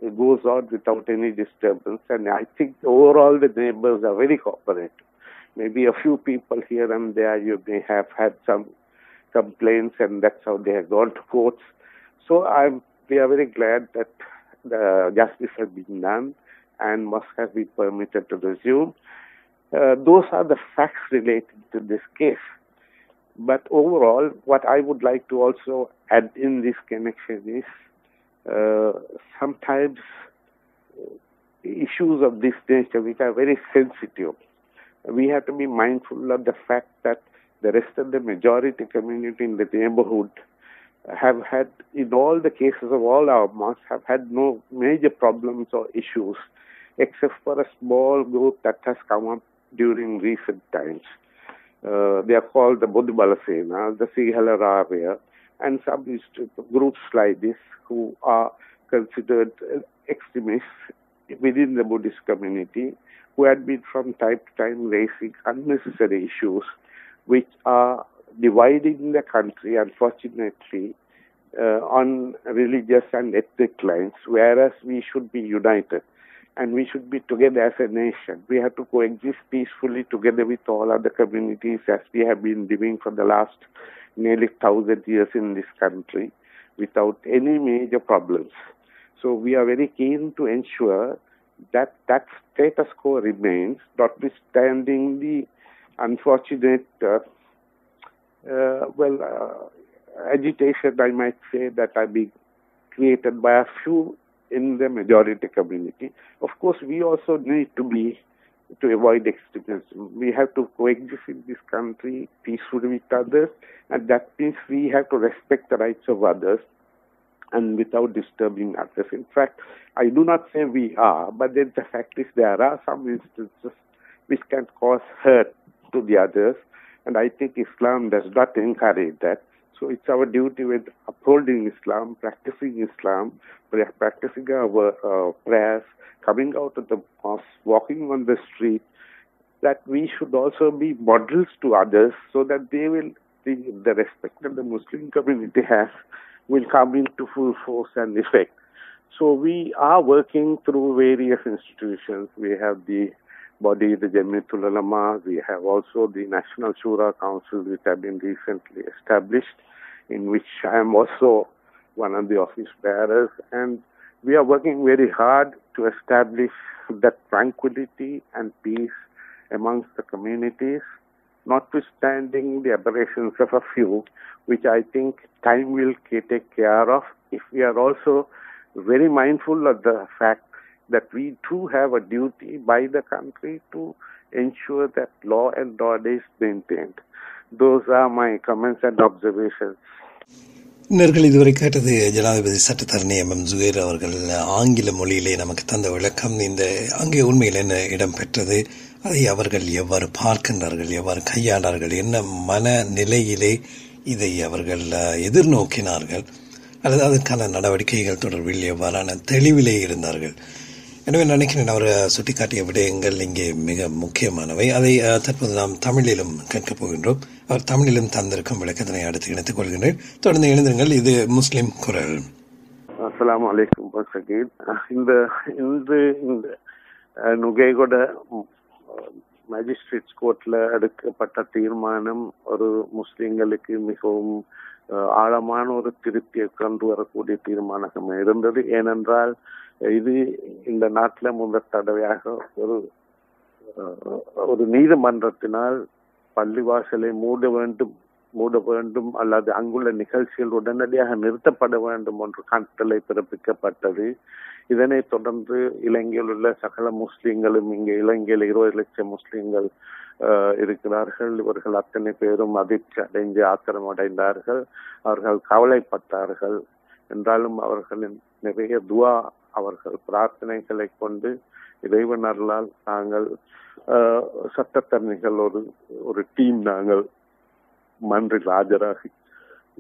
it goes on without any disturbance. And I think overall the neighbors are very cooperative. Maybe a few people here and there you may have had some complaints, and that's how they have gone to courts. So we are very glad that the justice has been done and mosque has been permitted to resume. Those are the facts related to this case. But overall, what I would like to also add in this connection is sometimes issues of this nature which are very sensitive. We have to be mindful of the fact that the rest of the majority community in the neighborhood have had, in all the cases of all our mosques, have had no major problems or issues, except for a small group that has come up during recent times. They are called the Dehiwala, the Sinhala Ravia, and some groups like this who are considered extremists within the Buddhist community, who had been from time to time raising unnecessary issues which are dividing the country, unfortunately, on religious and ethnic lines, whereas we should be united and we should be together as a nation. We have to coexist peacefully together with all other communities as we have been living for the last nearly 1,000 years in this country without any major problems. So we are very keen to ensure that that status quo remains, notwithstanding the unfortunate agitation, I might say, that are being created by a few in the majority community. Of course, we also need to avoid extremism. We have to coexist in this country peacefully with others, and that means we have to respect the rights of others and without disturbing others. In fact, I do not say we are, but then the fact is there are some instances which can cause hurt to the others, and I think Islam does not encourage that. So it's our duty with upholding Islam, practicing our prayers, coming out of the mosque, walking on the street, that we should also be models to others so that they will, the respect that the Muslim community has will come into full force and effect. So we are working through various institutions. We have the body, the Jamiatul Ulama. We have also the National Shura Council, which have been recently established, in which I am also one of the office bearers. And we are working very hard to establish that tranquility and peace amongst the communities, notwithstanding the aberrations of a few, which I think time will take care of, if we are also very mindful of the fact that we too have a duty by the country to ensure that law and order is maintained. Those are my comments and observations. நேர்கள் இதுவரை கேட்டது ஜனாதிபதி சட்டத்தரணி M ஜுகைர் அவர்கள் ஆங்கில மொழியிலே நமக்கு தந்த விளக்கம். இந்த அங்கே உண்மையில் என்ன இடம்பெற்றது, அதை அவர்கள் எவ்வாறு பார்க்கின்றார்கள், எவ்வாறு கையாண்டார்கள், என்ன மனநிலையிலே இதை அவர்கள் எதிர்நோக்கினார்கள், அல்லது அதற்கான நடவடிக்கைகள் தொடர்பில் எவ்வாறான தெளிவிலே இருந்தார்கள். எனவே நினைக்கிறேன் அவர் சுட்டிக்காட்டிய விடயங்கள் இங்கே மிக முக்கியமானவை. அதை தற்போது நாம் தமிழிலும் கேட்கப் போகின்றோம். அவர் தமிழிலும் தந்திருக்கும் விளக்கத்தினை அடுத்து இணைத்துக் கொள்கின்றேன். தொடர்ந்து இணைந்திருங்கள். இது முஸ்லிம் குரல். அஸ்ஸலாமு அலைக்கும். இந்த நுகைகொட மேஜிஸ்ட்ரேட்ஸ் கோர்ட்ல எடுக்கப்பட்ட தீர்மானம் ஒரு முஸ்லிம்களுக்கு மிகவும் ஆழமான ஒரு திருப்தியை கொண்டு வரக்கூடிய தீர்மானம் இருந்தது. ஏனென்றால் இது இந்த நாட்டில் முதல் தடவையாக ஒரு நீதிமன்றத்தினால் பள்ளிவாசலை மூட வேண்டும் அல்லது அங்குள்ள நிகழ்ச்சிகள் உடனடியாக நிறுத்தப்பட வேண்டும் என்று கட்டளை பிறப்பிக்கப்பட்டது. இதனைத் தொடர்ந்து இலங்கையில் உள்ள சகல முஸ்லிம்களும், இங்கே இலங்கையில் 20 லட்சம் முஸ்லிம்கள் இருக்கிறார்கள். இவர்கள் அத்தனை பேரும் அதிர்ச்சி அடைந்து ஆத்திரமடைந்தார்கள். அவர்கள் கவலைப்பட்டார்கள். என்றாலும் அவர்களின் நிறைய துவா, அவர்கள் பிரார்த்தனைகளை கொண்டு இறைவன் அருளால் நாங்கள் சட்டத்தரணிகள் ஒரு டீம் நாங்கள் மன்றில் ஆஜராகி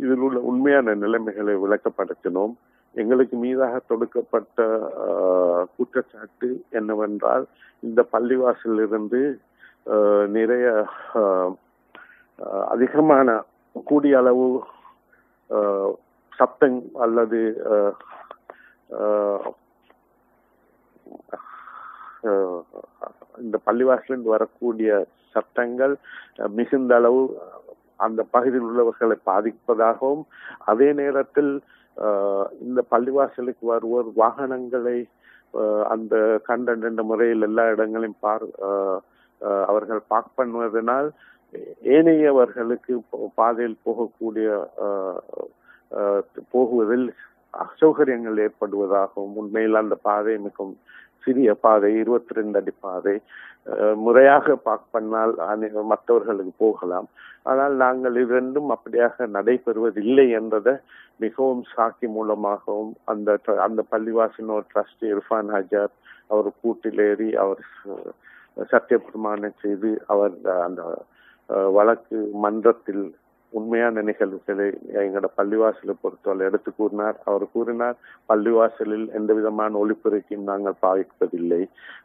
இதில் உள்ள உண்மையான நிலைமைகளை விளக்கப்படுத்தினோம். எங்களுக்கு மீதாக தொடுக்கப்பட்ட குற்றச்சாட்டு என்னவென்றால், இந்த பள்ளிவாசலிலிருந்து நிறைய அதிகமான கூடிய அளவு சத்தம் அல்லது இந்த பள்ளிவாசலிருந்து வரக்கூடிய சத்தங்கள் மிகுந்த அளவு அந்த பகுதியில் உள்ளவர்களை பாதிப்பதாகவும், அதே நேரத்தில் இந்த பள்ளிவாசலுக்கு வருவோர் வாகனங்களை அந்த கண்ட முறையில் எல்லா இடங்களையும் அவர்கள் பார்க் பண்ணுவதனால் ஏனையவர்களுக்கு பாதையில் போகுவதில் அசௌகரியங்கள் ஏற்படுவதாகவும், உண்மையில் அந்த பாதை மிகவும் சிறிய பாதை, 22 அடி பாதை, முறையாக பார்க் பண்ணால் மற்றவர்களுக்கு போகலாம். ஆனால் நாங்கள் இரண்டும் அப்படியாக நடைபெறுவதில்லை என்பதை மிகவும் சாட்சி மூலமாகவும் அந்த பள்ளிவாசின் ஒரு ட்ரஸ்டி இர்ஃபான் ஹஜார் அவர் கூட்டிலேறி அவர் சத்திய பிரமாணம் செய்து அவர் அந்த வழக்கு மன்றத்தில் உண்மையான நிகழ்வுகளை எங்களோட பள்ளிவாசலை பொறுத்தவரை எடுத்து கூறினார். அவர் கூறினார், பள்ளிவாசலில் எந்த விதமான ஒளிப்பெருக்கையும் நாங்கள் பாவிப்பதில்லை.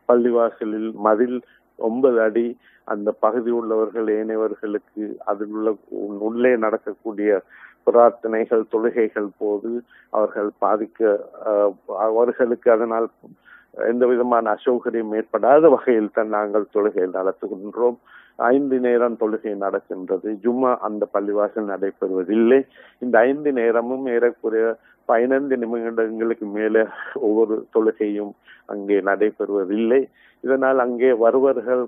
பள்ளிவாசலில் மதில் 9 அடி, அந்த பகுதி உள்ளவர்கள் ஏனையவர்களுக்கு அதில் உள்ள உள்ளே நடக்கக்கூடிய பிரார்த்தனைகள் தொழுகைகள் போது அவர்களுக்கு அதனால் எந்த விதமான அசௌகரியம் ஏற்படாத வகையில் தான் நாங்கள் தொழுகை நடத்துகின்றோம். 5 நேரம் தொழுகை நடக்கின்றது. ஜும்மா அந்த பள்ளிவாசல் நடைபெறுவதில்லை. இந்த 5 நேரமும் ஏறக்குறைய 15 நிமிடங்களுக்கு மேலே ஒவ்வொரு தொழுகையும் அங்கே நடைபெறுவதில்லை. இதனால் அங்கே வருவர்கள்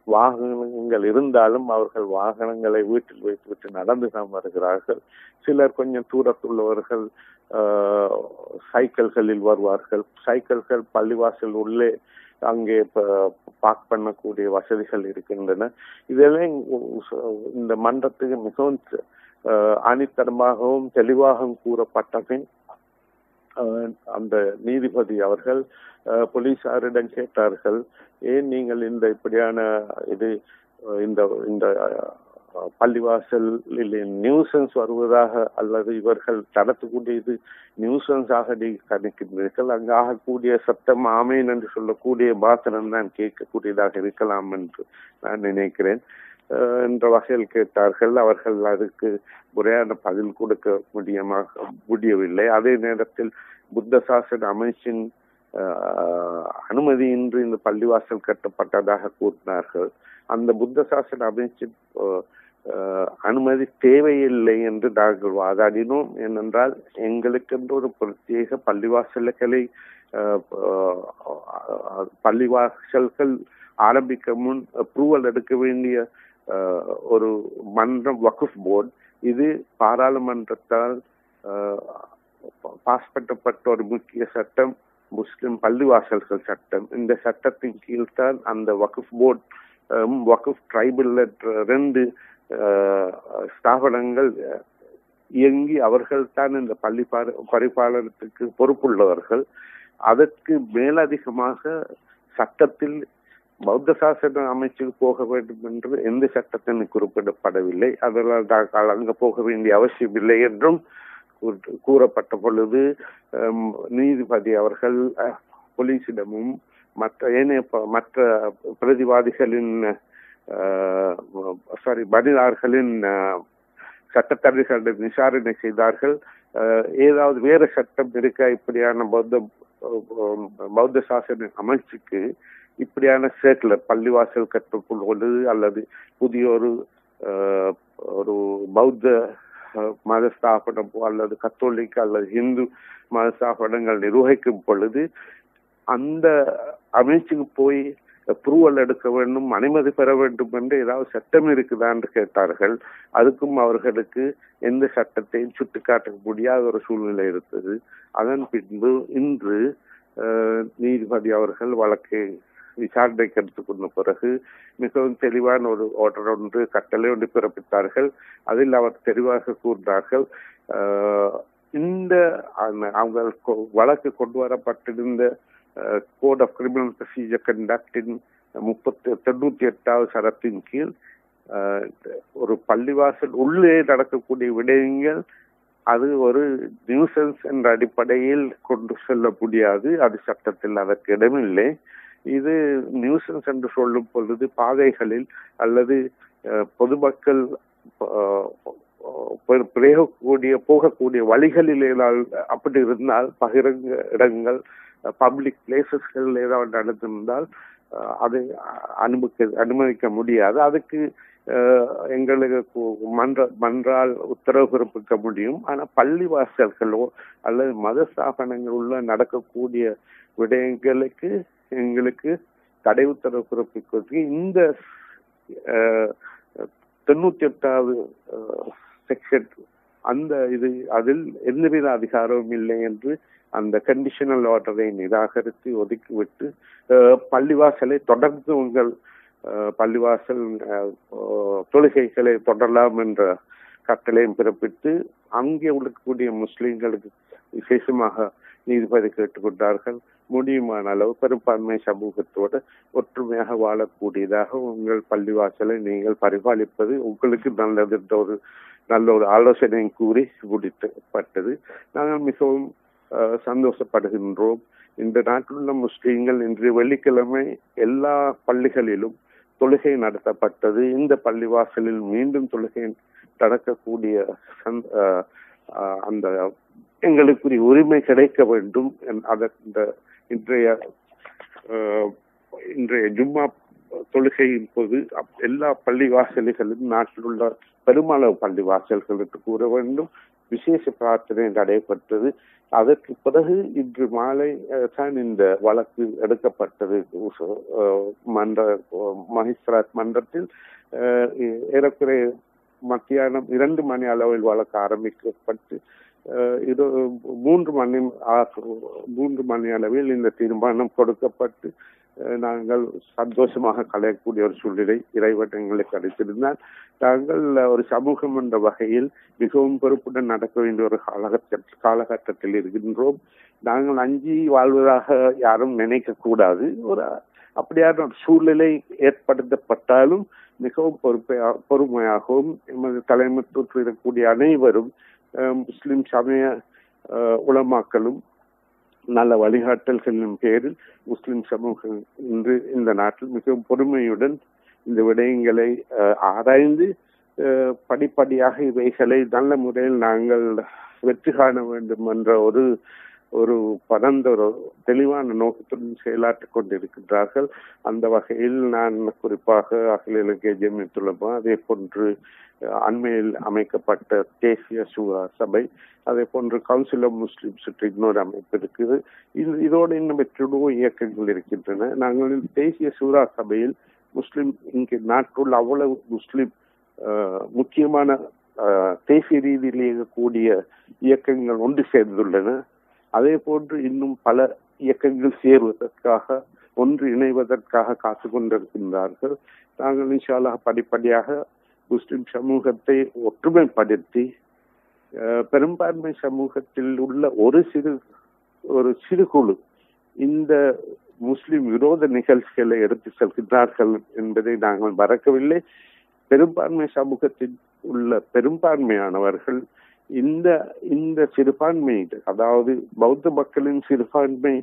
வாகனங்கள் இருந்தாலும் அவர்கள் வாகனங்களை வீட்டில் வைத்துவிட்டு நடந்து தான் வருகிறார்கள். சிலர் கொஞ்சம் தூரத்துள்ளவர்கள் சைக்கிள்களில் வருவார்கள். சைக்கிள்கள் பள்ளிவாசல் உள்ளே அங்கே பார்க் பண்ணக்கூடிய வசதிகள் இருக்கின்றன. இதெல்லாம் இந்த மன்றத்துக்கு மிகவும் ஆணித்தரமாகவும் தெளிவாகவும் கூறப்பட்டபின் அந்த நீதிபதி அவர்கள் போலீசாரிடம் கேட்டார்கள், ஏன் நீங்கள் இந்த இப்படியான இந்த பள்ளிவாசலில் நியூசன்ஸ் வருவதாக அல்லது இவர்கள் நடத்தக்கூடிய இது நியூசன்ஸ் ஆக கணிக்கின்றீர்கள், அங்கு ஆகக்கூடிய சத்தம் ஆமேன் என்று சொல்லக்கூடிய பாத்திரம் தான் கேட்கக்கூடியதாக இருக்கலாம் என்று நான் நினைக்கிறேன் என்ற வகையில் கேட்டார்கள். அவர்கள் அதுக்கு முறையான பதில் கொடுக்க முடியவில்லை. அதே நேரத்தில் புத்த சாசன அமைச்சின் அனுமதியின்றி இந்த பள்ளிவாசல் கட்டப்பட்டதாக கூறினார்கள். அந்த புத்த சாசன அமைச்சின் அனுமதி தேவையில்லை என்று நாங்கள் வாதாடினோம். ஏனென்றால் எங்களுக்கென்று ஒரு பிரத்யேக பள்ளிவாசல்களை பள்ளிவாசல்கள் ஆரம்பிக்க முன் அப்ரூவல் எடுக்க வேண்டிய ஒரு மன்றம் வக்ஃப் போர்டு, இது பாராளுமன்றத்தால் பாஸ் பண்ணப்பட்ட ஒரு முக்கிய சட்டம் முஸ்லிம் பள்ளிவாசல்கள் சட்டம். இந்த சட்டத்தின் கீழ்தான் அந்த வக்ஃப் போர்டு வக்ஃப் ட்ரைபல் 2 ஸ்தாபனங்கள் இயங்கி அவர்கள் தான் இந்த பள்ளி பரிபாலனத்துக்கு பொறுப்புள்ளவர்கள். அதற்கு மேலதிகமாக சட்டத்தில் பௌத்த சாசன அமைச்சுக்கு போக வேண்டும் என்று எந்த சட்டத்திலும் குறிப்பிடப்படவில்லை. அதனால் அங்கு போக வேண்டிய அவசியம் இல்லை என்றும் கூறப்பட்ட பொழுது நீதிபதி அவர்கள் போலீசிடமும் மற்ற பிரதிவாதிகளின் பதிலாளர்களின் சட்டத்தரணிகளிடம் விசாரணை செய்தார்கள். ஏதாவது வேறு சட்டம் இருக்க இப்படியான பௌத்த சாசன அமைச்சுக்கு இப்படியான சர்க்குலர் பள்ளிவாசல் கற்றுக்கொள்வது அல்லது புதிய ஒரு பௌத்த மத ஸ்தாபனம் அல்லது கத்தோலிக் அல்லது இந்து மத ஸ்தாபனங்கள் நிர்வகிக்கும் பொழுது அந்த அமைச்சுக்கு போய் அப்ரூவல் எடுக்க வேண்டும், அனுமதி பெற வேண்டும் என்று ஏதாவது சட்டம் இருக்குதா என்று கேட்டார்கள். அதுக்கும் அவர்களுக்கு எந்த சட்டத்தையும் சுட்டிக்காட்ட முடியாத ஒரு சூழ்நிலை இருந்தது. அதன் பின்பு இன்று நீதிபதி அவர்கள் வழக்கை விசாரணைக்கு எடுத்துக்கொண்ட பிறகு மிகவும் தெளிவான ஒரு ஆர்டர் கட்டளை ஒன்று பிறப்பித்தார்கள். அதில் அவர் தெளிவாக கூறினார்கள், இந்த அவங்க வழக்கு கொண்டு வரப்பட்டிருந்த கோட் ஆஃப் கிரிமினல் ப்ரொசீஜர் கண்டக்டின் 98வது சரத்தின் கீழ் ஒரு பள்ளிவாசல் உள்ளே நடக்கக்கூடிய விடயங்கள் அது ஒரு நியூசன்ஸ் என்ற அடிப்படையில் கொண்டு செல்ல முடியாது. அது சட்டத்தில் அதற்கு இடமில்லை. இது நியூசன்ஸ் என்று சொல்லும் பொழுது பாதைகளில் அல்லது பொதுமக்கள் போகக்கூடிய வழிகளில் ஏதாவது அப்படி இருந்தால், பகிரங்க இடங்கள் பப்ளிக் பிளேசஸ்கள் ஏதாவது நடந்திருந்தால் அதை அனுமதிக்க முடியாது. அதுக்கு எங்களுக்கு மன்றால் உத்தரவு பிறப்பிக்க முடியும். ஆனால் பள்ளிவாசல்களோ அல்லது மத ஸ்தாபனங்கள் உள்ள நடக்கக்கூடிய விடயங்களுக்கு எங்களுக்கு தடை உத்தரவு பிறப்பிக்கிறதுக்கு இந்த 98வது செக்ஷன் அந்த அதில் எந்தவித அதிகாரமும் இல்லை என்று அந்த கண்டிஷனல் ஆர்டரை நிராகரித்து ஒதுக்கிவிட்டு பள்ளிவாசலை தொடர்ந்து உங்கள் பள்ளிவாசல் தொழுகைகளை தொடரலாம் என்ற கட்டளையும் பிறப்பித்து அங்கே இருக்கக்கூடிய முஸ்லிம்களுக்கு விசேஷமாக நீதிபதி கேட்டுக்கொண்டார்கள். முடியுமான அளவு பெரும்பான்மை சமூகத்தோடு ஒற்றுமையாக வாழக்கூடியதாக உங்கள் பள்ளிவாசலை நீங்கள் பரிபாலிப்பது உங்களுக்கு நல்லது என்ற ஒரு நல்ல ஒரு ஆலோசனையும் கூறி முடிக்கப்பட்டது. நாங்கள் மிகவும் சந்தோஷப்படுகின்றோம். இந்த நாட்டிலுள்ள முஸ்லீம்கள் இன்று வெள்ளிக்கிழமை எல்லா பள்ளிகளிலும் தொழுகை நடத்தப்பட்டது. இந்த பள்ளிவாசலில் மீண்டும் தொழுகை நடக்கக்கூடிய அந்த எங்களுக்குரிய உரிமை கிடைக்க வேண்டும். இன்றைய ஜும்மா தொழுகையின் போது எல்லா பள்ளிவாசல்களிலும் நாட்டில் உள்ள பெருமளவு பள்ளிவாசல்களுக்கு கூற வேண்டும். விசேஷ பிரார்த்தனை நடைபெற்றது. அதற்கு பிறகு இன்று மாலை தான் இந்த வழக்கு எடுக்கப்பட்டது. மஜிஸ்ட்ரேட் மன்றத்தில் ஏறக்குறைய மத்தியானம் 2 மணி அளவில் வழக்கு ஆரம்பிக்கப்பட்டு 3 மணி அளவில் இந்த தீர்மானம் கொடுக்கப்பட்டு நாங்கள் சந்தோஷமாக கலையக்கூடிய ஒரு சூழ்நிலை இறைவன் எங்களுக்கு அளித்திருந்தால், நாங்கள் ஒரு சமூகம் என்ற வகையில் மிகவும் பொறுப்புடன் நடக்க வேண்டிய ஒரு காலகட்டத்தில் இருக்கின்றோம். நாங்கள் அஞ்சி வாழ்வதாக யாரும் நினைக்க கூடாது. ஒரு அப்படியான ஒரு சூழ்நிலை ஏற்படுத்தப்பட்டாலும் மிகவும் பொறுமையாகவும் எமது தலைமைத்துவத்தில் இருக்கக்கூடிய அனைவரும் முஸ்லிம் சமய உலமாக்களும் நல்ல வழிகாட்டல்களின் பேரில் முஸ்லிம் சமூகம் இன்று இந்த நாட்டில் மிகவும் பொறுமையுடன் இந்த விடயங்களை ஆராய்ந்து படிப்படியாக இவைகளை நல்ல முறையில் நாங்கள் வெற்றி காண வேண்டும் என்ற ஒரு பரந்த ஒரு தெளிவான நோக்கத்துடன் செயலாற்றிக் கொண்டிருக்கின்றார்கள். அந்த வகையில் நான் குறிப்பாக அகில இலங்கை ஜமியத்துல் உலமா, அதே போன்று அண்மையில் அமைக்கப்பட்ட தேசிய சபை, அதே போன்று கவுன்சில் ஆஃப் முஸ்லிம்ஸ் இன்னொரு அமைப்பு இருக்குது. இதோடு இன்னும் எத்தனையோ இயக்கங்கள் இருக்கின்றன. நாங்கள் தேசிய சூரா சபையில் முஸ்லிம் இங்கு நாட்டுள்ள அவ்வளவு முஸ்லிம் முக்கியமான தேசிய ரீதியில் இயங்கக்கூடிய இயக்கங்கள் ஒன்று சேர்ந்துள்ளன. அதே போன்று இன்னும் பல இயக்கங்கள் சேருவதற்காக ஒன்று இணைவதற்காக காத்து கொண்டிருக்கின்றார்கள். நாங்கள் இன்ஷா அல்லாஹ் படிப்படியாக முஸ்லிம் சமூகத்தை ஒற்றுமைப்படுத்தி பெரும்பான்மை சமூகத்தில் உள்ள ஒரு சிறு குழு இந்த முஸ்லிம் விரோத நிகழ்ச்சிகளை எடுத்து செல்கின்றார்கள் என்பதை நாங்கள் மறக்கவில்லை. பெரும்பான்மை சமூகத்தில் உள்ள பெரும்பான்மையானவர்கள் இந்த சிறுபான்மை, அதாவது பௌத்த மக்களின் சிறுபான்மை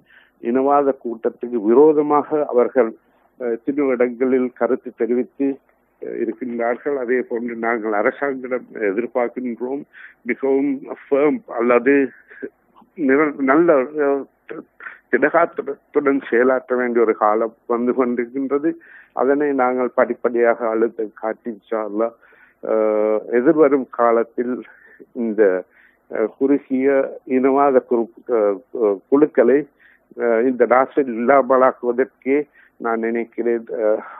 இனவாத கூட்டத்துக்கு விரோதமாக அவர்கள் சிறு இடங்களில் கருத்து தெரிவித்து இருக்கின்றார்கள். அதே போன்று நாங்கள் அரசாங்கம் எதிர்பார்க்கின்றோம் மிகவும் அல்லது நல்ல திடகாத்துடன் செயலாற்ற வேண்டிய ஒரு காலம் வந்து கொண்டிருக்கின்றது. அதனை நாங்கள் படிப்படியாக அழுத்தம் காட்டி இன்ஷா அல்லாஹ் எதிர்வரும் காலத்தில் இந்த குறுகிய இனவாத குழுக்களை இந்த நாட்டில் இல்லாமலாக்குவதற்கே நான் நினைக்கிறேன்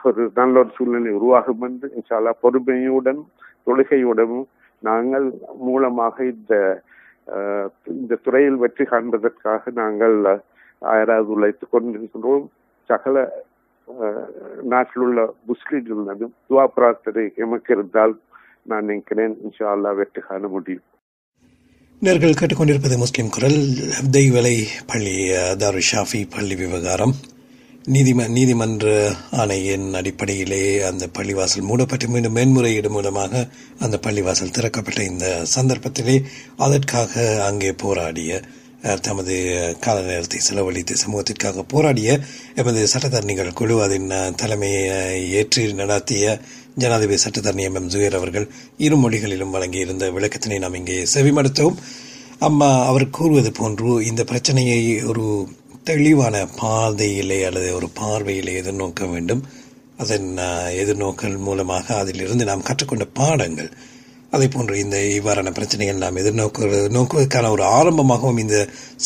ஒரு நல்ல ஒரு சூழ்நிலை உருவாகும் என்று இன்ஷா அல்லாஹ் பொறுமையுடன் தொழுகையுடனும் நாங்கள் மூலமாக இந்த துறையில் வெற்றி காண்பதற்காக நாங்கள் ஆயராது உழைத்துக் கொண்டிருக்கிறோம். சகல நாட்டில் உள்ள முஸ்லிம்கள் துவா பிரார்த்தனை எமக்கு இருந்தால் நான் நினைக்கிறேன் இன்ஷா அல்லாஹ் வெற்றி காண முடியும். நேர்கள் கேட்டுக்கொண்டிருப்பது முஸ்லிம் குரல். தெய்வலை பள்ளி தாரு ஷாஃபி பள்ளி விவகாரம். நீதிமன்ற ஆணையின் அடிப்படையிலே அந்த பள்ளிவாசல் மூடப்பட்டு மீண்டும் மேன்முறையீடு மூலமாக அந்த பள்ளிவாசல் திறக்கப்பட்ட இந்த சந்தர்ப்பத்திலே அதற்காக அங்கே போராடிய தமது கால நேரத்தை செலவழித்து சமூகத்திற்காக போராடிய எமது சட்டத்தரணிகள் குழு அதன் தலைமையை ஏற்று நடத்திய ஜனாதிபதி சட்டத்தரணி எம் ஜுவேர் அவர்கள் இரு மொழிகளிலும் வழங்கியிருந்த விளக்கத்தினை நாம் இங்கே செவிமடுத்தோம். அவர் கூறுவது போன்று இந்த பிரச்சனையை ஒரு தெளிவான பாதையிலே அல்லது ஒரு பார்வையிலே எதிர்நோக்க வேண்டும். அதன் எதிர்நோக்கல் மூலமாக அதிலிருந்து நாம் கற்றுக்கொண்ட பாடங்கள், அதே போன்று இந்த இவ்வாறான பிரச்சனைகள் நாம் நோக்குவதற்கான ஒரு ஆரம்பமாகவும் இந்த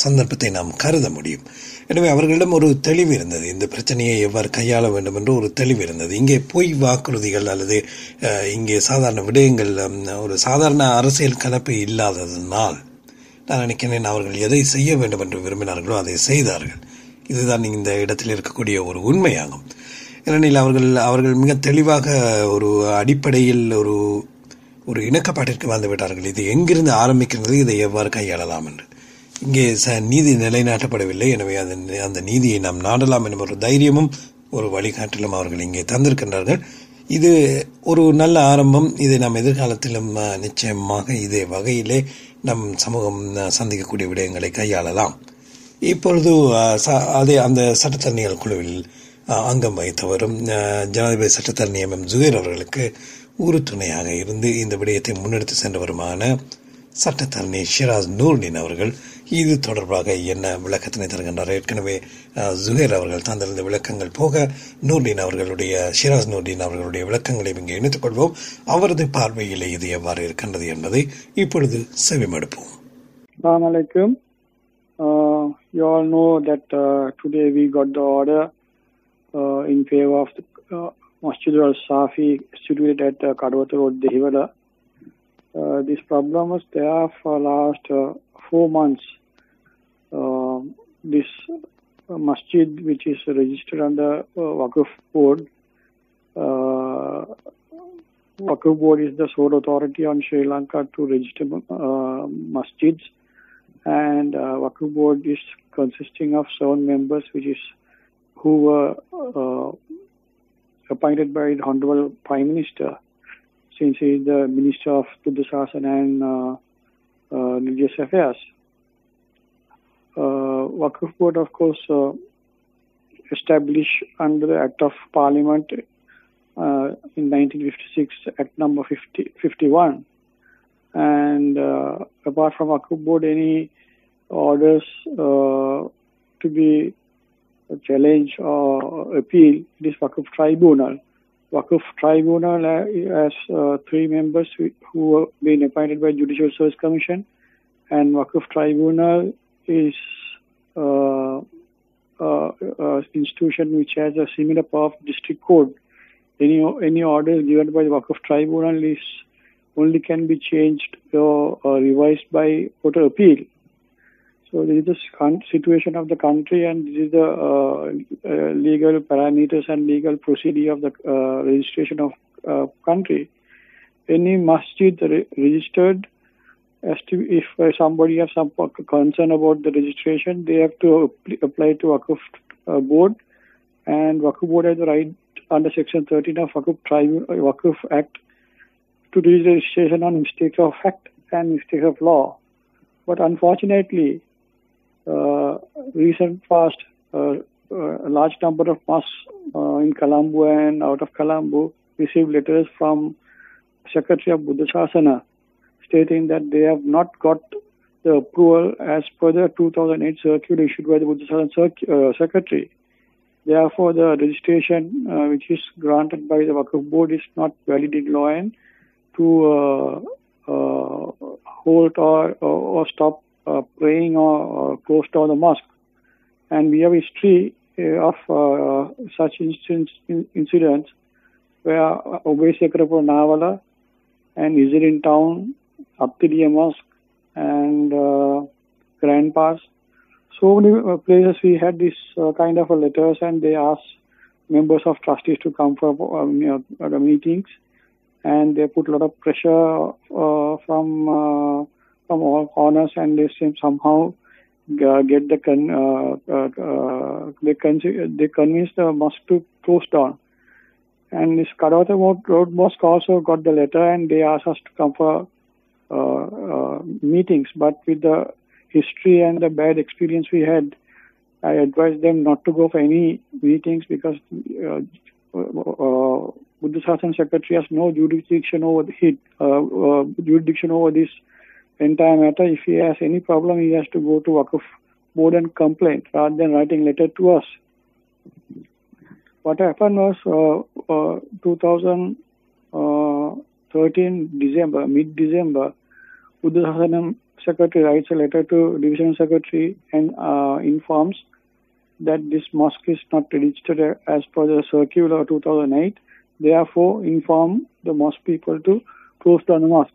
சந்தர்ப்பத்தை நாம் கருத முடியும். எனவே அவர்களிடம் ஒரு தெளிவு இருந்தது, இந்த பிரச்சனையை எவ்வாறு கையாள வேண்டும் என்று ஒரு தெளிவு இருந்தது. இங்கே பொய் வாக்குறுதிகள் அல்லது இங்கே சாதாரண விடயங்கள், ஒரு சாதாரண அரசியல் கலப்பு இல்லாததனால் நான் நினைக்கிறேன் அவர்கள் எதை செய்ய வேண்டும் என்று விரும்பினார்களோ அதை செய்தார்கள். இதுதான் இந்த இடத்தில் இருக்கக்கூடிய ஒரு உண்மையாகும். ஏனெனில் அவர்கள் மிக தெளிவாக ஒரு அடிப்படையில் ஒரு இணக்கப்பாட்டிற்கு வந்துவிட்டார்கள். இது எங்கிருந்து ஆரம்பிக்கிறது, இதை எவ்வாறு கையாளலாம் என்று. இங்கே நீதி நிலைநாட்டப்படவில்லை. எனவே அந்த நீதியை நாம் நாடலாம் என்ற ஒரு தைரியமும் ஒரு வழிகாட்டலும் அவர்கள் இங்கே தந்திருக்கின்றார்கள். இது ஒரு நல்ல ஆரம்பம். இதை நாம் எதிர்காலத்திலும் நிச்சயமாக இதே வகையிலே நம் சமூகம் சந்திக்கக்கூடிய விடயங்களை கையாளலாம். இப்பொழுது அந்த சட்டத்தரணிகள் குழுவில் அங்கம் வகித்தவரும் ஜனாதிபதி சட்டத்தரணி எம் ஜுவேர் அவர்களுக்கு உறுதுணையாக இருந்து இந்த விடயத்தை முன்னெடுத்து சென்றவருமான சட்டத்தரணி ஷிராஸ் நூர்தீன் அவர்கள் இது தொடர்பாக என்ன விளக்கத்தினை தருகின்றார். ஏற்கனவே ஜுஹேர் அவர்கள் தந்திருந்த விளக்கங்கள் போக ஷிராஸ் நூர்தீன் அவர்களுடைய விளக்கங்களை இங்கே இணைத்துக் கொள்வோம். அவரது பார்வையிலே இது எவ்வாறு இருக்கின்றது என்பதை இப்பொழுது செவிமடுப்போம். Assalamu alaikum. You all know that today we got the order in favor of the Masjid al-Safi situated at Kadwata Road, Dehiwala. This problem was there for last 4 months. This masjid, which is registered under Waqf Board, Waqf Board is the sole authority on Sri Lanka to register masjids, and Waqf Board is consisting of 7 members, who were appointed by the Honorable Prime Minister, since he is the Minister of Buddha Sasana and Religious Affairs. Waqf Board, of course, established under the Act of Parliament in 1956, Act number 51. And apart from Waqf Board, any orders to be challenge or appeal, it is Waqf Tribunal. Waqf Tribunal has 3 members who have been appointed by Judicial Service Commission, and Waqf Tribunal is institution which has a similar power of district court. Any orders given by the Waqf Tribunal only can be changed or revised by court of appeal. So this is the situation of the country, and this is the legal parameters and legal procedure of the registration of country. Any masjid registered, if somebody has some concern about the registration, they have to apply to Waqf Board, and Waqf Board has the right under Section 13 of Waqf Act to do the registration on mistakes of fact and mistakes of law. But unfortunately, recent past, a large number of mosques in Colombo and out of Colombo received letters from Secretary of Buddha Sasana stating that they have not got the approval as per the 2008 circular issued by the Buddha Sasana Secretary. Therefore, the registration which is granted by the Waqf Board is not valid in law, and to halt or stop praying or close down the mosque. And we have a history of such incidents where Obesekarapo Navala and Izirin Town, Aptidia Mosque and Grand Pass. So many places we had this kind of letters, and they asked members of trustees to come for the meetings, and they put a lot of pressure from all corners, and they somehow get the they convinced the mosque to close down. And this Kadawata Road Mosque also got the letter, and they asked us to come for meetings. But with the history and the bad experience we had, I advised them not to go for any meetings because Buddha Sasana Secretary has no jurisdiction over this entire matter. If he has any problem, he has to go to Waqf board and complain rather than writing letter to us. What happened was 2013 December, mid-December, Buddha Sasana Secretary writes a letter to Division Secretary and informs that this mosque is not registered as per the circular 2008. Therefore, inform the mosque people to close down the mosque.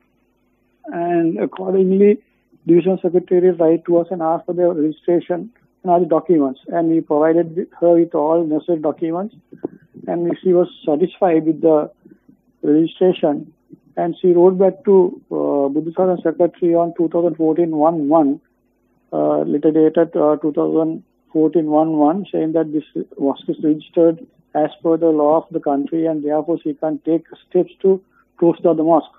And accordingly, Division Secretary write to us and ask for the registration and other documents. And we provided her with all necessary documents. And she was satisfied with the registration. And she wrote back to Buddha Sasana Secretary on 2014-1-1, letter dated 2014-1-1, saying that this mosque is registered as per the law of the country, and therefore she can take steps to close down the mosque.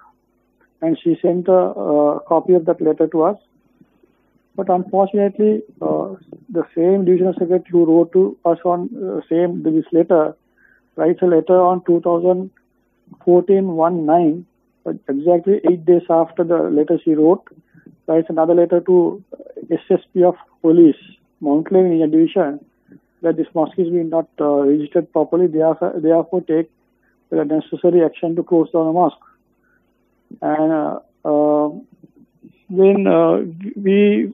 And she sent a copy of that letter to us. But unfortunately, the same divisional secretary who wrote to us on this letter writes a letter on 2014-1-9, exactly 8 days after the letter she wrote, writes another letter to SSP of Police, Mount Lavinia Division, that this mosque is being not registered properly, therefore take the necessary action to close down the mosque. And then we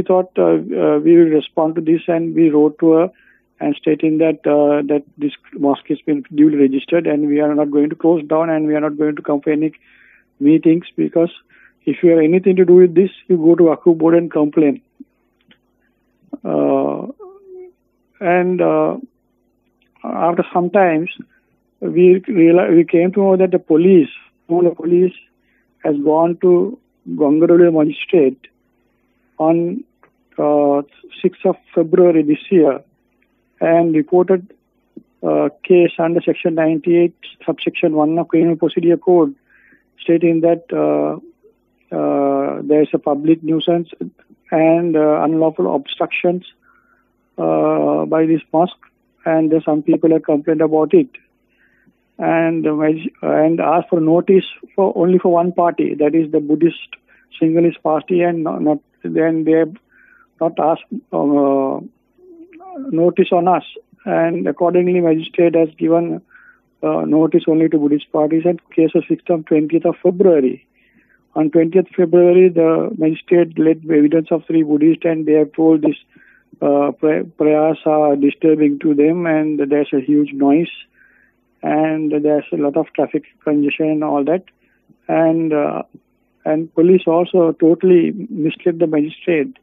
thought we will respond to this, and we wrote to her and stating that that this mosque has been duly registered and we are not going to close down and we are not going to come for any meetings, because if you have anything to do with this, you go to Waqf board and complain. And after some times, we came to know that the police has gone to Gangarodha Magistrate on 6th of February this year and reported a case under Section 98, subsection 1 of Criminal Procedure Code, stating that there is a public nuisance and unlawful obstructions by this mosque, and some people have complained about it, and asked for notice only for one party, that is the Buddhist Singhalese party, and then they have not asked notice on us, and accordingly magistrate has given notice only to Buddhist parties, and case was fixed on 20th of February. On 20th February, the magistrate led evidence of 3 Buddhists, and they have told this prayers are disturbing to them, and there's a huge noise, and there's a lot of traffic congestion and all that, and police also totally misled the magistrate,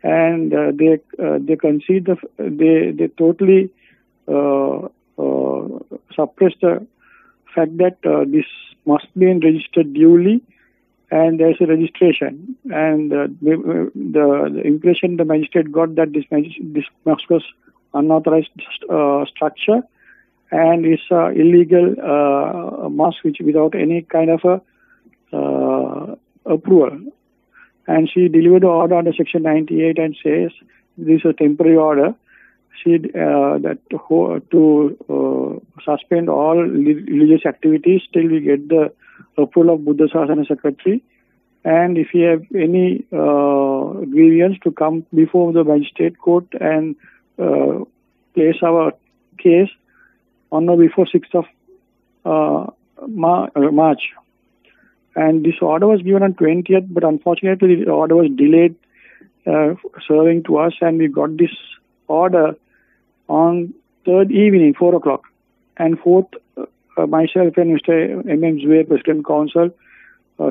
and they concede they totally suppress the fact that this must be registered duly, and there's a registration, and the impression the magistrate got that this mosque was unauthorized structure and is illegal mosque which without any kind of a approval. And she delivered the order under Section 98 and says this is a temporary order. She to suspend all religious activities till we get the approval of Buddha Sasana Secretary, and if you have any grievance to come before the magistrate court and place our case on or before 6th of March. And this order was given on 20th, but unfortunately the order was delayed serving to us, and we got this order on 3rd evening, 4 o'clock. And 4th, myself and Mr. M.M. Zubair, President Council,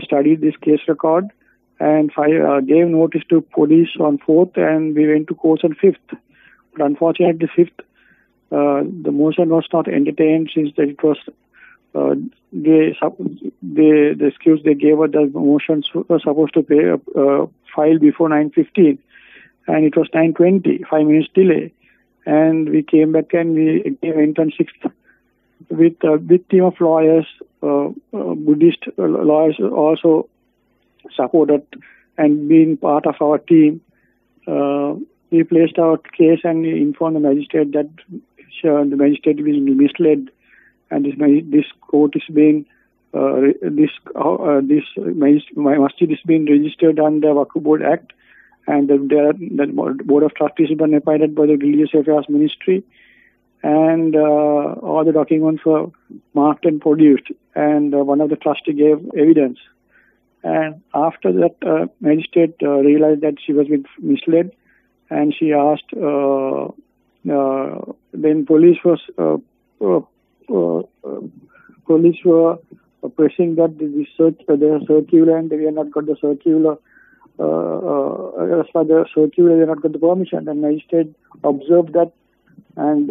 studied this case record and gave notice to police on 4th, and we went to court on 5th. But unfortunately, 5th, the motion was not entertained since that it was the excuse they gave us, the motions were supposed to file before 9:15, and it was 9:20, 5 minutes delay. And we came back and we went on 6th with a big team of lawyers, Buddhist lawyers also supported and being part of our team. We placed our case and informed the magistrate that the magistrate is misled, and this court is being this masjid is being registered under Waqf Board Act, and the Board of Trustees has been appointed by the Religious Affairs Ministry, and all the documents were marked and produced, and one of the trustees gave evidence. And after that, magistrate realized that she was being misled, and she asked. Then police were pressing that the circular, and they had not got the circular. As for the circular, they had not got the permission. And magistrate observed that, and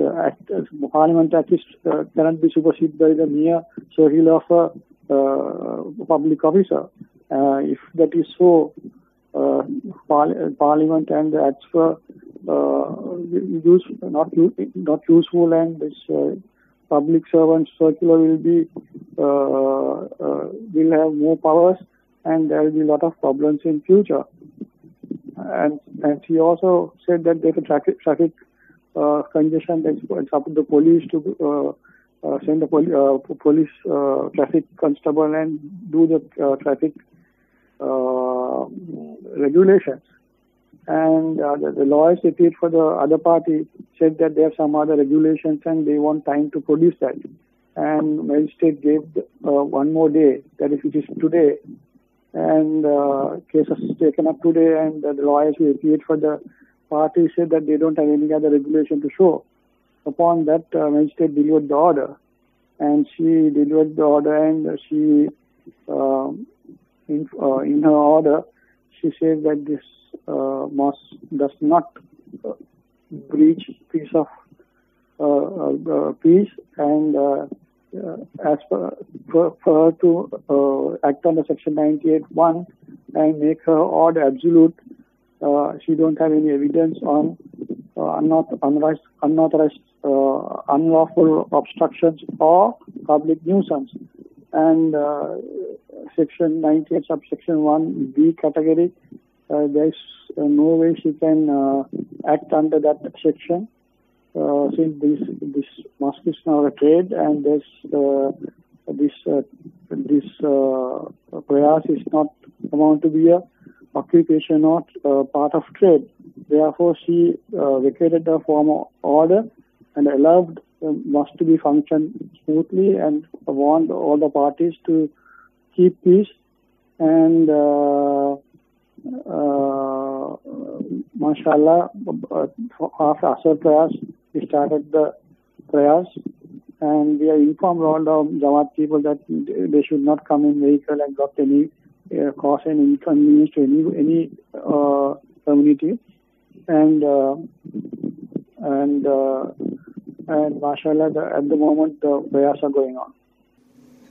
Parliament Act cannot be superseded by the mere circular of a public officer. If that is so, Parliament and the acts were not useful, and this public servant circular will have more powers, and there will be a lot of problems in future. And she also said that there's a traffic congestion. It's up to the police to send the police traffic constable and do the traffic regulations. And the lawyers appeared for the other party said that there are some other regulations and they want time to produce that. And magistrate gave one more day, that is, it is today. And case is taken up today, and the lawyers who appeared for the party said that they don't have any other regulation to show. Upon that, magistrate delivered the order, and she delivered the order, and she, in her order, she says that this mosque does not breach peace of peace, and as for her to act under Section 98(1) and make her order absolute, she don't have any evidence on unauthorized unlawful obstructions or public nuisance. And Section 98 subsection 1B category, there's no way she can act under that section, since this mosque is now a trade, and this prayers is not amount to be a occupation or part of trade. Therefore, she vacated the former order and allowed the mosque to be functioned smoothly, and warned all the parties to keep peace. And mashallah, after Asr prayers, we started the prayers, and we have informed all the Jamaat people that they should not come in vehicle and got any cause any inconvenience to any community. And mashallah, at the moment the prayers are going on.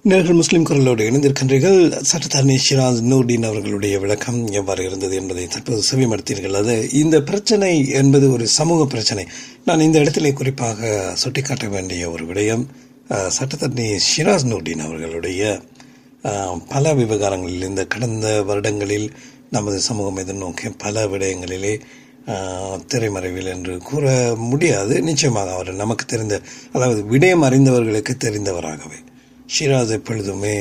நேர்கள் முஸ்லிம் குரலோடு இணைந்திருக்கின்றீர்கள். சட்டத்தரணி Shiraz Noordeen அவர்களுடைய விளக்கம் எவ்வாறு இருந்தது என்பதை தற்போது செவிமடுத்தீர்கள். அது இந்த பிரச்சனை என்பது ஒரு சமூக பிரச்சனை. நான் இந்த இடத்திலே குறிப்பாக சுட்டிக்காட்ட வேண்டிய ஒரு விடயம், சட்டத்தரணி ஷிராஸ் நூர்தீன் அவர்களுடைய பல விவகாரங்களில் இந்த கடந்த வருடங்களில் நமது சமூகம் எதிர்நோக்கிய பல விடயங்களிலே திரைமறைவில் என்று கூற முடியாது. நிச்சயமாக அவர் நமக்கு தெரிந்த, அதாவது விடயம் அறிந்தவர்களுக்கு தெரிந்தவராகவே ஷிராஸ் எப்பொழுதுமே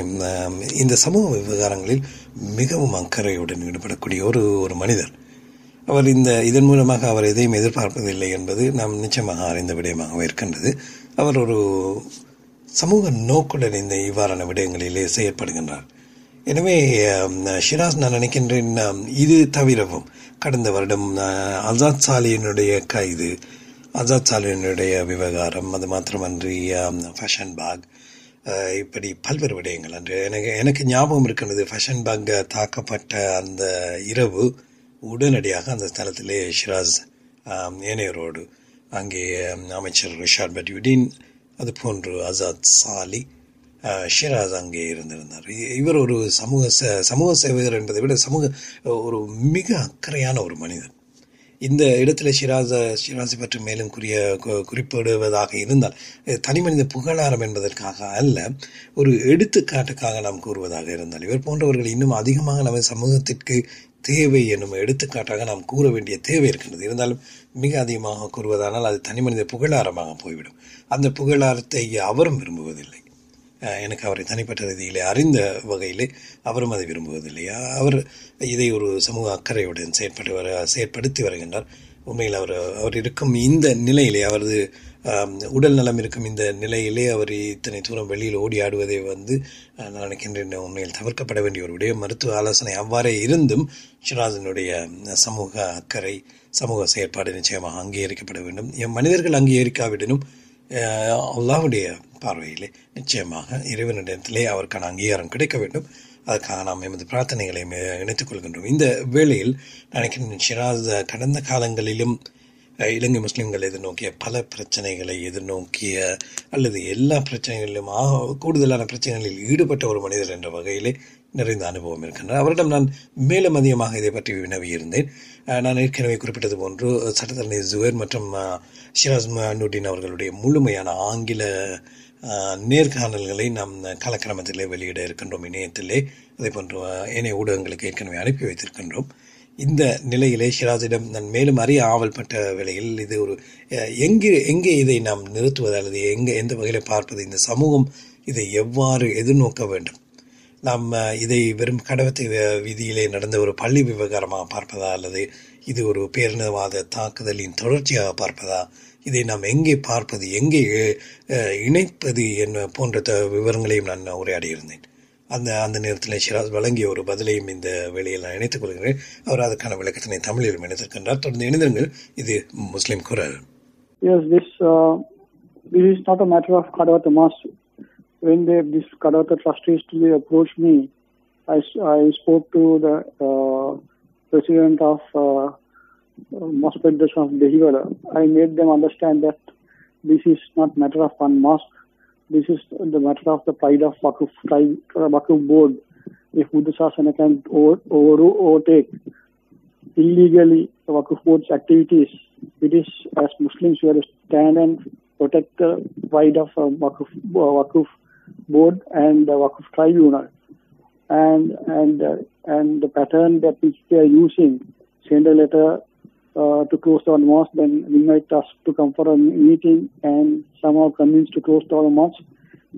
இந்த சமூக விவகாரங்களில் மிகவும் அக்கறையுடன் ஈடுபடக்கூடிய ஒரு மனிதர். அவர் இதன் மூலமாக அவர் எதையும் எதிர்பார்ப்பதில்லை என்பது நாம் நிச்சயமாக அறிந்த விடயமாகவே இருக்கின்றது. அவர் ஒரு சமூக நோக்குடன் இந்த இவ்வாறான விடயங்களிலே செயற்படுகின்றார். எனவே ஷிராஸ், நான் நினைக்கின்றேன், இது தவிரவும் கடந்த வருடம் ஆசாத் சாலியினுடைய கைது, ஆசாத் சாலியினுடைய விவகாரம், அது மாத்திரமன்றி ஃபேஷன் பாக், இப்படி பல்வேறு விடயங்கள். அன்று எனக்கு ஞாபகம் இருக்கின்றது, ஃபேஷன் பாக் தாக்கப்பட்ட அந்த இரவு உடனடியாக அந்த ஸ்தலத்திலே ஷிராஸ் ஏனையரோடு அங்கே அமைச்சர் ரிஷாட் பட்யுடீன், அது போன்று ஆசாத் சாலி, ஷிராஸ் அங்கே இருந்திருந்தார். இவர் ஒரு சமூக சேவகர் என்பதை விட ஒரு மிக அக்கறையான ஒரு மனிதர். இந்த இடத்துல ஷிராஸை பற்றி மேலும் குறிப்பிடுவதாக இருந்தால் தனி மனித புகழாரம் என்பதற்காக அல்ல, ஒரு எடுத்துக்காட்டுக்காக நாம் கூறுவதாக இருந்தால் இவர் போன்றவர்கள் இன்னும் அதிகமாக நமது சமூகத்திற்கு தேவை என்னும் எடுத்துக்காட்டாக நாம் கூற வேண்டிய தேவை இருக்கின்றது. இருந்தாலும் மிக அதிகமாக கூறுவதானால் அது தனி மனித புகழாரமாக போய்விடும். அந்த புகழாரத்தை அவரும் விரும்புவதில்லை. எனக்கு அவரை தனிப்பட்ட ரீதியிலே அறிந்த வகையிலே அவரும் அதை விரும்புவதில்லை. அவர் இதை ஒரு சமூக அக்கறையுடன் செயற்படுத்தி வருகின்றார். உண்மையில் அவர் இருக்கும் இந்த நிலையிலே, அவரது உடல் நலம் இருக்கும் இந்த நிலையிலே அவர் இத்தனை தூரம் வெளியில் ஓடி ஆடுவதை நான் நினைக்கின்றேன் உண்மையில் தவிர்க்கப்பட வேண்டிய ஒரு விடயம். மருத்துவ ஆலோசனை அவ்வாறே இருந்தும் ஷிராஸினுடைய சமூக அக்கறை, சமூக செயற்பாடு நிச்சயமாக அங்கீகரிக்கப்பட வேண்டும். மனிதர்கள் அங்கீகரிக்காவிடனும் அல்லாஹ்வுடைய பார்வையிலே நிச்சயமாக இறைவனிடத்திலே அவருக்கான அங்கீகாரம் கிடைக்க வேண்டும். அதற்காக நாம் எமது பிரார்த்தனைகளை இணைத்துக் கொள்கின்றோம். இந்த வேளையில் நினைக்கிறேன் ஷிராஸ் கடந்த காலங்களிலும் இலங்கை முஸ்லிம்கள் எதிர்நோக்கிய பல பிரச்சனைகளை எதிர்நோக்கிய அல்லது எல்லா பிரச்சனைகளிலும் கூடுதலான பிரச்சனைகளில் ஈடுபட்ட ஒரு மனிதர் என்ற வகையிலே நிறைந்த அனுபவம் இருக்கின்றார். அவரிடம் நான் மேலும் அதிகமாக இதை பற்றி வினவியிருந்தேன். நான் ஏற்கனவே குறிப்பிட்டது போன்று சட்டத்தரணி ஜுவேர் மற்றும் ஷிராஸ் நூர்டின் அவர்களுடைய முழுமையான ஆங்கில நேர்காணல்களை நாம் காலக்கிரமத்திலே வெளியிட இருக்கின்றோம் இணையத்திலே. அதே போன்று இணைய ஊடகங்களுக்கு ஏற்கனவே அனுப்பி வைத்திருக்கின்றோம். இந்த நிலையிலே ஷிராஸிடம் நான் மேலும் அறிய ஆவல்பட்ட வேளையில் இது ஒரு எங்கே இதை நாம் நிறுத்துவது அல்லது எந்த வகையில் பார்ப்பது, இந்த சமூகம் இதை எவ்வாறு எதிர்நோக்க வேண்டும், நாம் இதை வெறும் கடவத்தை வீதியிலே நடந்த ஒரு பள்ளி விவகாரமாக பார்ப்பதா அல்லது இது ஒரு பேரினவாத தாக்குதலின் தொடர்ச்சியாக பார்ப்பதா, இதை நாம் எங்கே பார்ப்பது, எங்கே இணைப்பது என்ன போன்ற விவரங்களையும் நான் உரையாடியிருந்தேன். அந்த நேரத்தில் ஷிராஸ் வழங்கிய ஒரு பதிலையும் இந்த வேளையில் நான் இணைத்துக் கொள்கிறேன். அவர் அதற்கான விளக்கத்தினை தமிழிலும் இணைத்திருக்கின்றார். தொடர்ந்து இணைந்திருங்கள். இது முஸ்லிம் குரல். Yes, this is not a matter of Kadawata Mosque. When this Kadawata trustees approached me, I spoke to the president of Mosque Federation of Dehiwala. I made them understand that this is not matter of one mosque. This is the matter of the pride of Wakuf board. If Buddha Sasana can overtake illegally the Wakuf board's activities, it is as Muslims we have to stand and protect the pride of Wakuf board and the Wakuf tribunal. And the pattern that which they are using, send a letter to close down mosque, then invite us to come for a meeting and somehow convince to close down the mosque.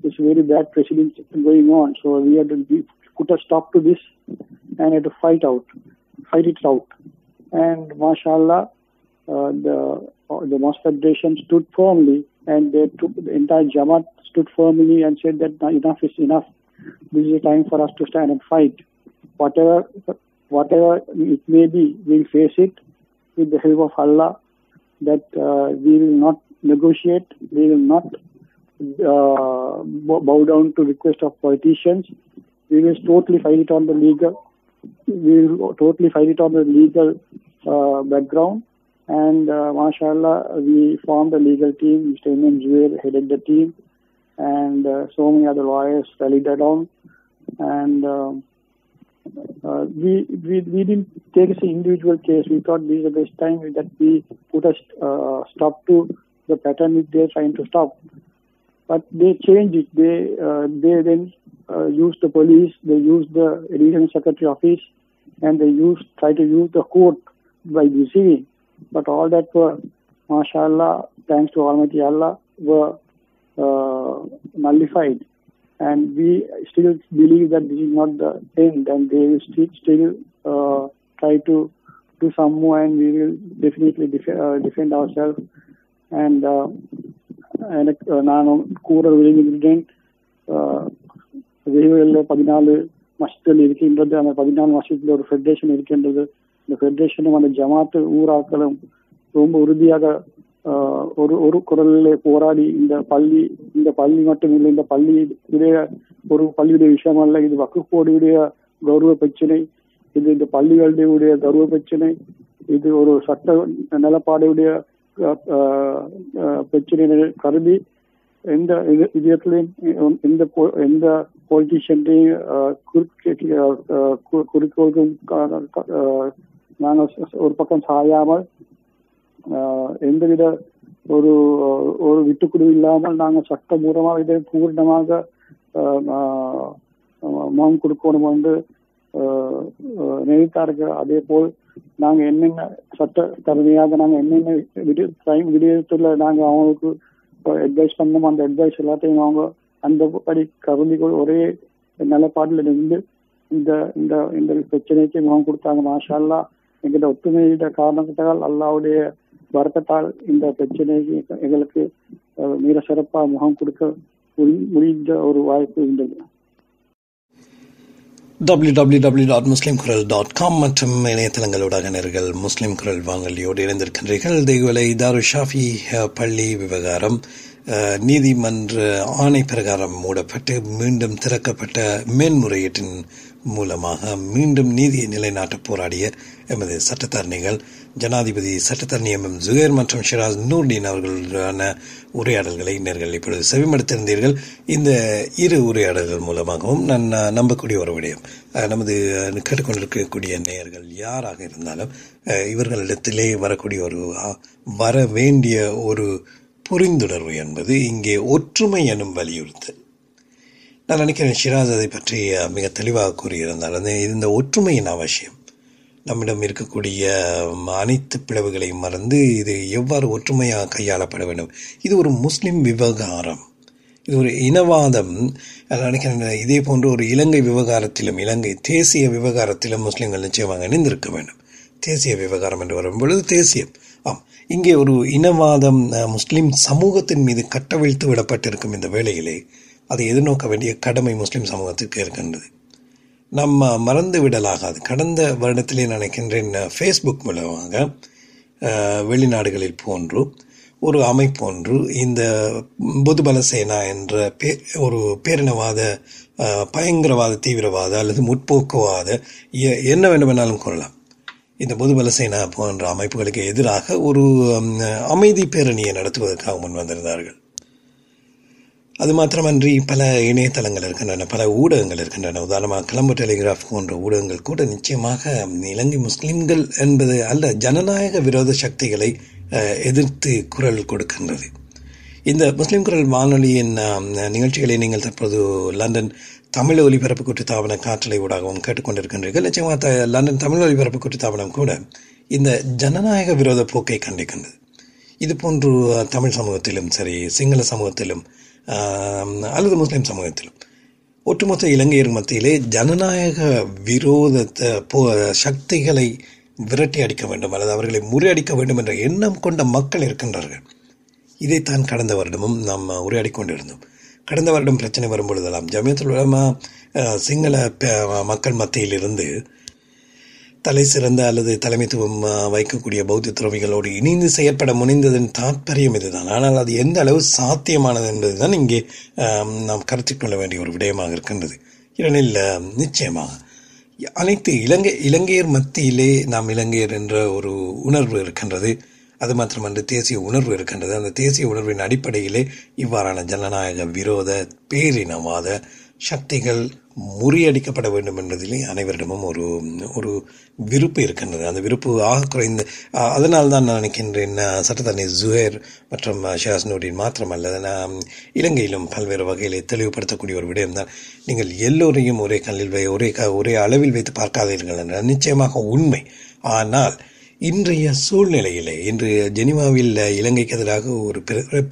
It's very bad precedent going on. So we had to put a stop to this and had to fight it out. And mashallah, the Mosque Federation stood firmly, and the entire Jamaat stood firmly and said that enough is enough. This is a time for us to stand and fight. Whatever it may be, we'll face it with the help of Allah, that we will not negotiate, we will not bow down to request of politicians. We will totally fight it on the legal background. And mashallah, we formed a legal team. Mr. Imam Zubair headed the team, and so many other lawyers rallied around. And we didn't take as an individual case. We thought this is the best time that we put a stop to the pattern which they are trying to stop. But they changed it. They then used the police, they used the Regional Secretary Office, and they try to use the court by deceiving. But all that were, mashallah, thanks to Almighty Allah, were nullified. And we still believe that this is not the end, and they will still try to do some more, and we will definitely defend ourselves. And ನಾನು Kural ingredient Dehiwala 14 மஸ்ஜிதில் இருக்கின்றது. அந்த 14 மஸ்ஜிதில் ஒரு federation இருக்கின்றது. இந்த ஃபெடரேஷனும் அந்த ஜமாத்து ஊராக்களும் ரொம்ப உறுதியாக ஒரு குரலிலே போராடி இந்த பள்ளி மட்டும் இல்லை, இந்த பள்ளியுடைய ஒரு பள்ளியுடைய விஷயம் அல்ல, இது வக்ஃப் போர்டுடைய கௌரவ பிரச்சனை, இது இந்த பள்ளிகளுடைய கௌரவ பிரச்சனை, இது ஒரு சட்ட நிலப்பாடுடைய பிரச்சனை கருதி எந்த விதத்திலையும் எந்த பொலிட்டீஷியன்டையும் குறிக்கோளுக்கும் நாங்கள் ஒரு பக்கம் சாயாமல் எந்தவித ஒரு ஒரு விட்டுக்குடு இல்லாமல் நாங்கள் சட்டபூர்வமாக இதை பூர்ணமாக முகம் கொடுக்கணும் என்று நினைத்தார்கள். அதே போல் நாங்கள் என்னென்ன சட்ட தகுதியாக நாங்கள் என்னென்ன விடயத்துல நாங்கள் அவங்களுக்கு அட்வைஸ் பண்ணோம், அந்த அட்வைஸ் எல்லாத்தையும் அவங்க அந்தபடி கருந்திகள் ஒரே நிலப்பாட்டில் இருந்து இந்த இந்த இந்த பிரச்சனைக்கு முகம் கொடுத்தாங்க. மாஷா அல்லா, எங்கிட்ட ஒத்துமையிட்ட காரணத்தால் அல்லாவுடைய வரக்கத்தால் இந்த பிரச்சனைக்கு எங்களுக்கு மிக சிறப்பாக முகம் கொடுக்க முடிந்த ஒரு வாய்ப்பு இருந்தது. www.muslimkural.com மற்றும் இணையதளங்களோட நேர்கள் முஸ்லிம் குரல் வாங்கலியோடு இணைந்திருக்கின்றீர்கள். தெய்வலை தாரு ஷாஃபி பள்ளி விவகாரம் நீதிமன்ற ஆணை பிரகாரம் மூடப்பட்டு மீண்டும் திறக்கப்பட்ட மேன்முறையீட்டின் மூலமாக மீண்டும் நீதியை நிலைநாட்ட போராடிய எமது சட்டத்தரணிகள் ஜனாதிபதி சட்டத்தரணி எம் ஜுகேர் மற்றும் ஷிராஸ் நூர்டீன் அவர்களுடனான உரையாடல்களை நேர்கள் இப்பொழுது செவிமடுத்திருந்தீர்கள். இந்த இரு உரையாடல்கள் மூலமாகவும் நான் நம்பக்கூடிய ஒரு விடயம், நமது கேட்டுக்கொண்டிருக்கக்கூடிய நேயர்கள் யாராக இருந்தாலும் இவர்களிடத்திலே வரக்கூடிய வர வேண்டிய ஒரு புரிந்துணர்வு என்பது இங்கே ஒற்றுமை எனும் வலியுறுத்தல். நான் நினைக்கிறேன் ஷிராஸ் அதை பற்றி மிக தெளிவாக கூறியிருந்தால் இந்த ஒற்றுமையின் அவசியம், நம்மிடம் இருக்கக்கூடிய அனைத்து பிளவுகளையும் மறந்து இது எவ்வாறு ஒற்றுமையாக கையாளப்பட வேண்டும். இது ஒரு முஸ்லிம் விவகாரம், இது ஒரு இனவாதம். நினைக்கிறேன் இதே போன்ற ஒரு இலங்கை விவகாரத்திலும் இலங்கை தேசிய விவகாரத்திலும் முஸ்லிம்கள் நிச்சயமாக இணைந்திருக்க வேண்டும். தேசிய விவகாரம் என்று வரும்பொழுது தேசியம், இங்கே ஒரு இனவாதம் முஸ்லிம் சமூகத்தின் மீது கட்டவிழ்த்து விடப்பட்டிருக்கும் இந்த வேளையிலே அதை எதிர்நோக்க வேண்டிய கடமை முஸ்லிம் சமூகத்திற்கு இருக்கின்றது. நம்ம மறந்து விடலாகாது. கடந்த வருடத்திலே நினைக்கின்றேன் ஃபேஸ்புக் மூலமாக வெளிநாடுகளில் போன்று ஒரு அமைப்பு ஒன்று இந்த பொதுபல சேனா என்ற ஒரு பேரினவாத பயங்கரவாத தீவிரவாத அல்லது முற்போக்குவாத என்ன வேண்டுமென்றாலும் கொள்ளலாம், இந்த பொதுபல சேனா போன்ற அமைப்புகளுக்கு எதிராக ஒரு அமைதி பேரணியை நடத்துவதற்காக முன் வந்திருந்தார்கள். அது மாத்திரமன்றி பல இணையதளங்கள் இருக்கின்றன, பல ஊடகங்கள் இருக்கின்றன. உதாரணமாக கிளம்பு டெலிகிராஃப் போன்ற ஊடகங்கள் கூட நிச்சயமாக இலங்கை முஸ்லிம்கள் என்பது அல்ல, ஜனநாயக விரோத சக்திகளை எதிர்த்து குரல் கொடுக்கின்றது. இந்த முஸ்லிம் குரல் வானொலியின் நிகழ்ச்சிகளை நீங்கள் தற்போது லண்டன் தமிழ் ஒலிபரப்பு கூட்டுத்தாபன காற்றலை ஊடாகவும் கேட்டுக்கொண்டிருக்கின்றீர்கள். நிச்சயமாக லண்டன் தமிழ் ஒலிபரப்பு கூட்டுத்தாபனம் கூட இந்த ஜனநாயக விரோத போக்கை கண்டிக்கின்றது. இது போன்று தமிழ் சமூகத்திலும் சரி, சிங்கள சமூகத்திலும் அல்லது முஸ்லிம் சமூகத்திலும் ஒட்டுமொத்த இலங்கையர் மத்தியிலே ஜனநாயக விரோத சக்திகளை விரட்டி அடிக்க வேண்டும் அல்லது அவர்களை முறியடிக்க வேண்டும் என்ற எண்ணம் கொண்ட மக்கள் இருக்கின்றார்கள். இதைத்தான் கடந்த வருடமும் நாம் உரையாடி கொண்டிருந்தோம். கடந்த வருடம் பிரச்சனை வரும்பொழுதெல்லாம் ஜமியத்துல் உலமா சிங்கள மக்கள் மத்தியிலிருந்து தலை சிறந்த அல்லது தலைமைத்துவம் வைக்கக்கூடிய பௌத்த துறவிகளோடு இணைந்து செயற்பட முனைந்ததன் தாற்பயம் இதுதான். ஆனால் அது எந்த அளவு சாத்தியமானது என்பதுதான் இங்கே நாம் கருத்தில் கொள்ள வேண்டிய ஒரு விடயமாக இருக்கின்றது. ஏனெனில் நிச்சயமாக அனைத்து இலங்கையர் மத்தியிலே நாம் இலங்கையர் என்ற ஒரு உணர்வு இருக்கின்றது. அது மாத்திரமன்று தேசிய உணர்வு இருக்கின்றது. அந்த தேசிய உணர்வின் அடிப்படையிலே இவ்வாறான ஜனநாயக விரோத பேரினவாத சக்திகள் முறியடிக்கப்பட வேண்டும் என்பதிலே அனைவரிடமும் ஒரு விருப்பு இருக்கின்றது. அந்த விருப்பு ஆக குறைந்த அதனால் தான் நான் நினைக்கின்றேன் சட்டத்தரணி ஜுஹேர் மற்றும் ஷிராஸ் நூர்டீன் மாத்திரமல்ல, இலங்கையிலும் பல்வேறு வகையிலே தெளிவுபடுத்தக்கூடிய ஒரு விடயம்தான், நீங்கள் எல்லோரையும் ஒரே கல்லில் ஒரே அளவில் வைத்து பார்க்காதீர்கள் என்ற நிச்சயமாக உண்மை. ஆனால் இன்றைய சூழ்நிலையிலே இன்று ஜெனீவாவில் இலங்கைக்கு எதிராக ஒரு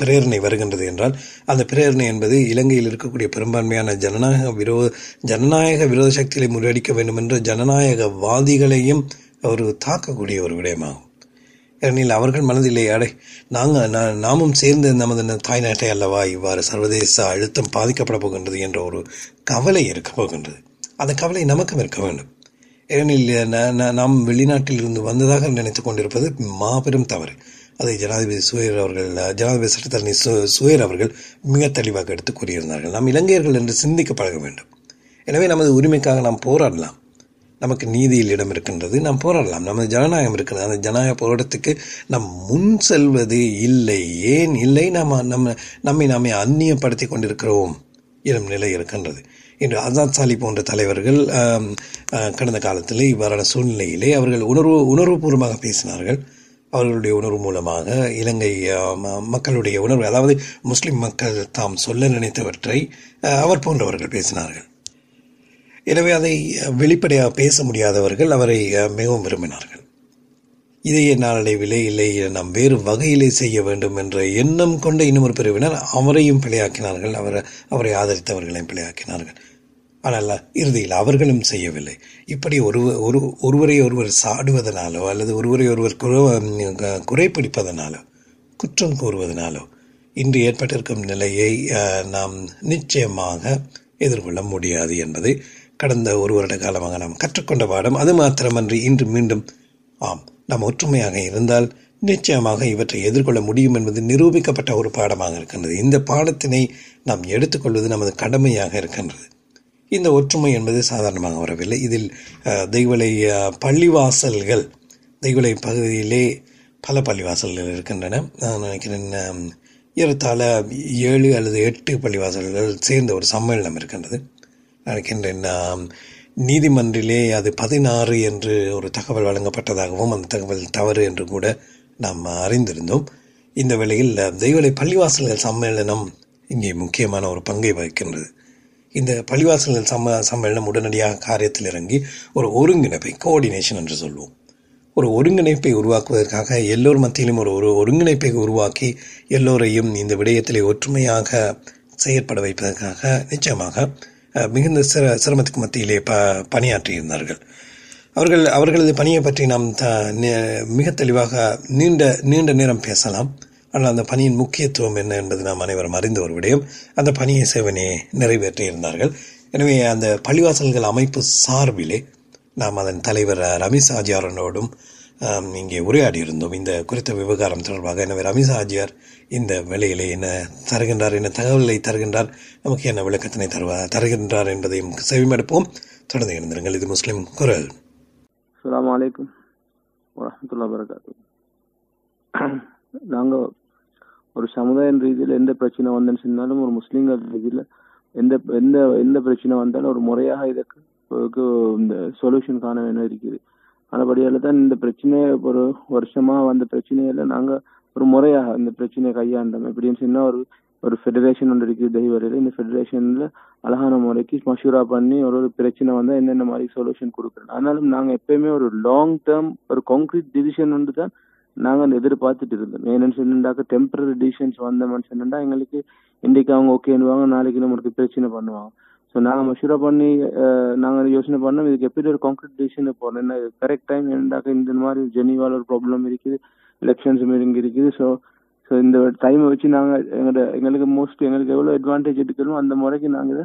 பிரேரணை வருகின்றது என்றால் அந்த பிரேரணை என்பது இலங்கையில் இருக்கக்கூடிய பெரும்பான்மையான ஜனநாயக விரோத சக்திகளை முறியடிக்க வேண்டும் என்ற ஜனநாயகவாதிகளையும் ஒரு தாக்கக்கூடிய ஒரு விடயமாகும். ஏனெனில் அவர்கள் மனதிலே நாமும் சேர்ந்து நமது தாய்நாட்டை அல்லவா இவ்வாறு சர்வதேச அழுத்தம் பாதிக்கப்பட போகின்றது என்ற ஒரு கவலை இருக்க போகின்றது. அந்த கவலை நமக்கும் இருக்க வேண்டும். ஏனெனில் நாம் வெளிநாட்டில் இருந்து வந்ததாக நினைத்துக் கொண்டிருப்பது மாபெரும் தவறு. அதை ஜனாதிபதி சட்டத்தரணி சுயர் அவர்கள் மிக தெளிவாக எடுத்து கூறியிருந்தார்கள். நாம் இலங்கையர்கள் என்று சிந்திக்க பழக வேண்டும். எனவே நமது உரிமைக்காக நாம் போராடலாம். நமக்கு நீதியில் இடம் இருக்கின்றது, நாம் போராடலாம். நமது ஜனநாயகம் இருக்கிறது. அந்த ஜனநாயக போராட்டத்துக்கு நாம் முன் செல்வது இல்லை. ஏன் இல்லை? நம்மை நாமே அந்நியப்படுத்தி கொண்டிருக்கிறோம் எனும் நிலை இருக்கின்றது. இன்று ஆசாத் சாலி போன்ற தலைவர்கள் கடந்த காலத்தில் இவ்வாறான சூழ்நிலையிலே அவர்கள் உணர்வுபூர்வமாக பேசினார்கள். அவர்களுடைய உணர்வு மூலமாக இலங்கை மக்களுடைய உணர்வு, அதாவது முஸ்லிம் மக்கள் தாம் சொல்ல நினைத்தவற்றை அவர் போன்றவர்கள் பேசினார்கள். எனவே அதை வெளிப்படையாக பேச முடியாதவர்கள் அவரை மிகவும் விரும்பினார்கள். இதையே நாளடைவிலே இல்லை நாம் வேறு வகையிலே செய்ய வேண்டும் என்ற எண்ணம் கொண்ட இன்னும் ஒரு பிரிவினர் அவரையும் பிழையாக்கினார்கள், அவரை ஆதரித்தவர்களையும் பிழையாக்கினார்கள். ஆனால் இறுதியில் அவர்களும் செய்யவில்லை. இப்படி ஒருவரை ஒருவர் சாடுவதனாலோ அல்லது ஒருவரை ஒருவர் குறைப்பிடிப்பதனாலோ குற்றம் கூறுவதனாலோ இன்று ஏற்பட்டிருக்கும் நிலையை நாம் நிச்சயமாக எதிர்கொள்ள முடியாது என்பதை கடந்த ஒரு வருட காலமாக நாம் கற்றுக்கொண்ட பாடம். அது மாத்திரமன்றி இன்று மீண்டும் நாம் ஒற்றுமையாக இருந்தால் நிச்சயமாக இவற்றை எதிர்கொள்ள முடியும் என்பது நிரூபிக்கப்பட்ட ஒரு பாடமாக இருக்கின்றது. இந்த பாடத்தினை நாம் எடுத்துக்கொள்வது நமது கடமையாக இருக்கின்றது. இந்த ஒற்றுமை என்பது சாதாரணமாக வரவில்லை. இதில் தெய்வலை பள்ளிவாசல்கள், தெய்வலை பகுதியிலே பல பள்ளிவாசல்கள் இருக்கின்றன. நான் நினைக்கிறேன் ஏறத்தாழ 7 அல்லது 8 பள்ளிவாசல்கள் சேர்ந்த ஒரு சம்மேளனம் இருக்கின்றது. நினைக்கின்றேன் நீதிமன்றிலே அது 16 என்று ஒரு தகவல் வழங்கப்பட்டதாகவும் அந்த தகவல் தவறு என்று கூட நாம் அறிந்திருந்தோம். இந்த வேளையில் தெய்வலை பள்ளிவாசல்கள் சம்மேளனம் இங்கே முக்கியமான ஒரு பங்கை வகிக்கின்றது. இந்த பள்ளிவாசல்கள் சம்மேளனம் உடனடியாக காரியத்தில் இறங்கி ஒரு ஒருங்கிணைப்பை, கோஆர்டினேஷன் என்று சொல்வோம், ஒரு ஒருங்கிணைப்பை உருவாக்குவதற்காக எல்லோர் மத்தியிலும் ஒரு ஒருங்கிணைப்பை உருவாக்கி எல்லோரையும் இந்த விடயத்திலே ஒற்றுமையாக செயற்பட வைப்பதற்காக நிச்சயமாக மிகுந்த சிரமத்துக்கு மத்தியிலே பணியாற்றியிருந்தார்கள். அவர்களது பணியை பற்றி நாம் மிக தெளிவாக நீண்ட நேரம் பேசலாம். ஆனால் அந்த பணியின் முக்கியத்துவம் என்ன என்பது நாம் அனைவரும் அறிந்த ஒரு விடயம். அந்த பணியை சேவனே நிறைவேற்றியிருந்தார்கள். எனவே அந்த பள்ளிவாசல்கள் அமைப்பு சார்பிலே நாம் அதன் தலைவர் ரமீஸ் ஆஜியாரோடும் இங்கே உரையாடியிருந்தோம் இந்த குறித்த விவகாரம் தொடர்பாக. எனவே ரமீஸ் ஆஜியார் இந்த வேளையிலே என்ன தருகின்றார், என்ன தகவலை தருகின்றார், நமக்கு என்ன விளக்கத்தினை தருகின்றார் என்பதையும் செவிமடுப்போம். தொடர்ந்து இருந்திருங்கள். இது முஸ்லிம் குரல். அஸ்ஸலாமு அலைக்கும் வரஹ்மத்துல்லாஹி வபரகாத்துஹு. நாங்கள் ஒரு சமுதாய ரீதியில் எந்த பிரச்சனை வந்தேன்னு சொன்னாலும், ஒரு முஸ்லீம்கள் ரீதியில் எந்த பிரச்சனை வந்தாலும் ஒரு முறையாக இதற்கு இந்த சொல்யூஷன் காண வேணும் இருக்குது. ஆனபடியால தான் இந்த பிரச்சனையை ஒரு வருஷமா வந்த பிரச்சனையில நாங்கள் ஒரு முறையாக இந்த பிரச்சனையை கையாண்டோம். எப்படின்னு சொன்னா ஒரு ஃபெடரேஷன் ஒன்று இருக்குது தெஹிவலையில். இந்த ஃபெடரேஷன்ல அழகான முறைக்கு மஷூரா பண்ணி ஒரு பிரச்சனை வந்தால் என்னென்ன மாதிரி சொல்யூஷன் கொடுக்குறோம். ஆனாலும் நாங்கள் எப்பயுமே ஒரு லாங் டேர்ம் ஒரு கான்கிரீட் டிசிஷன் ஒன்று தான் நாங்கள் எதிர்பார்த்துட்டு இருந்தோம். ஏன்னு சொன்னாக்க டெம்பரரி டிசிஷன்ஸ் வந்தோம்னு சொன்னா எங்களுக்கு இன்றைக்கு அவங்க ஓகேன்னுவாங்க, நாளைக்கு நம்மளுக்கு பிரச்சனை பண்ணுவாங்க. ஸோ நாங்கள் மஷூரா பண்ணி நாங்கள் யோசனை பண்ணோம் இதுக்கு எப்படி ஒரு கான்கிரீட் டிசிஷன் போகிறோம். என்ன கரெக்ட் டைம் என்னடாக்க இந்த மாதிரி ஜெனீவால ஒரு ப்ராப்ளம் இருக்குது, எலெக்ஷன்ஸ் இங்கே இருக்குது. ஸோ இந்த டைமை வச்சு நாங்கள் எங்களுக்கு எவ்வளோ அட்வான்டேஜ் எடுக்கணும் அந்த முறைக்கு நாங்கள் இதை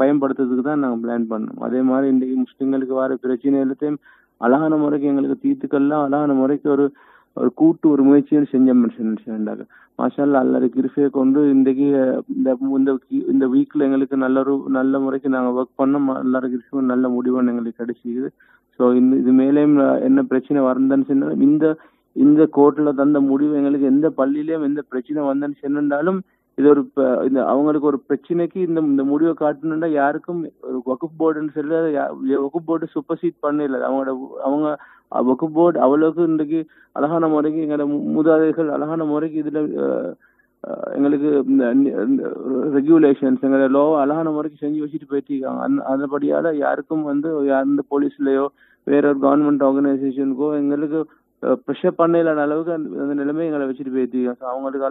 பயன்படுத்துறதுக்கு தான் நாங்கள் பிளான் பண்ணோம். அதே மாதிரி இன்றைக்கு முஸ்லிம்களுக்கு வர பிரச்சனை எல்லாத்தையும் அழகான முறைக்கு எங்களுக்கு தீர்த்துக்கெல்லாம் அழகான முறைக்கு ஒரு கூட்டு ஒரு முயற்சியும் செஞ்சோம்னாக்க மாஷால்லா அல்லாஹ் கிருபையை கொண்டு இன்றைக்கு இந்த வீக்ல எங்களுக்கு நல்ல முறைக்கு நாங்கள் ஒர்க் பண்ணோம். அல்லாஹ் கிருபை நல்ல முடிவுன்னு எங்களுக்கு கிடைச்சிக்குது. ஸோ இது மேலேயும் என்ன பிரச்சனை வரந்தன்னு சொன்னாலும் இந்த கோர்ட்ல தந்த முடிவு எங்களுக்கு எந்த பள்ளியிலையும் எந்த பிரச்சனை வந்தன்னு சொன்னாலும் இது இந்த அவங்களுக்கு ஒரு பிரச்சனைக்கு இந்த முடிவை காட்டணும்னா யாருக்கும் ஒரு வகுப் போர்டுன்னு சொல்லி வகுப் போர்டு சூப்பர்சீட் பண்ணல. அவங்க வகுப் போர்டு அவ்வளவுக்கு இன்றைக்கு அழகான முறைக்கு எங்களோட மூதாதைகள் அழகான முறைக்கு இதுல எங்களுக்கு ரெகுலேஷன்ஸ் எங்களோட லோ அழகான முறைக்கு செஞ்சு வச்சுட்டு போயிட்டு அதபடியால யாருக்கும் எந்த போலீஸ்லயோ வேற ஒரு கவர்மெண்ட் ஆர்கனைசேஷனுக்கோ எங்களுக்கு ப்ரெஷர் பண்ண இல்லாத அளவுக்கு அந்த நிலைமை எங்களை வச்சுட்டு போயிட்டு அவங்களுக்கு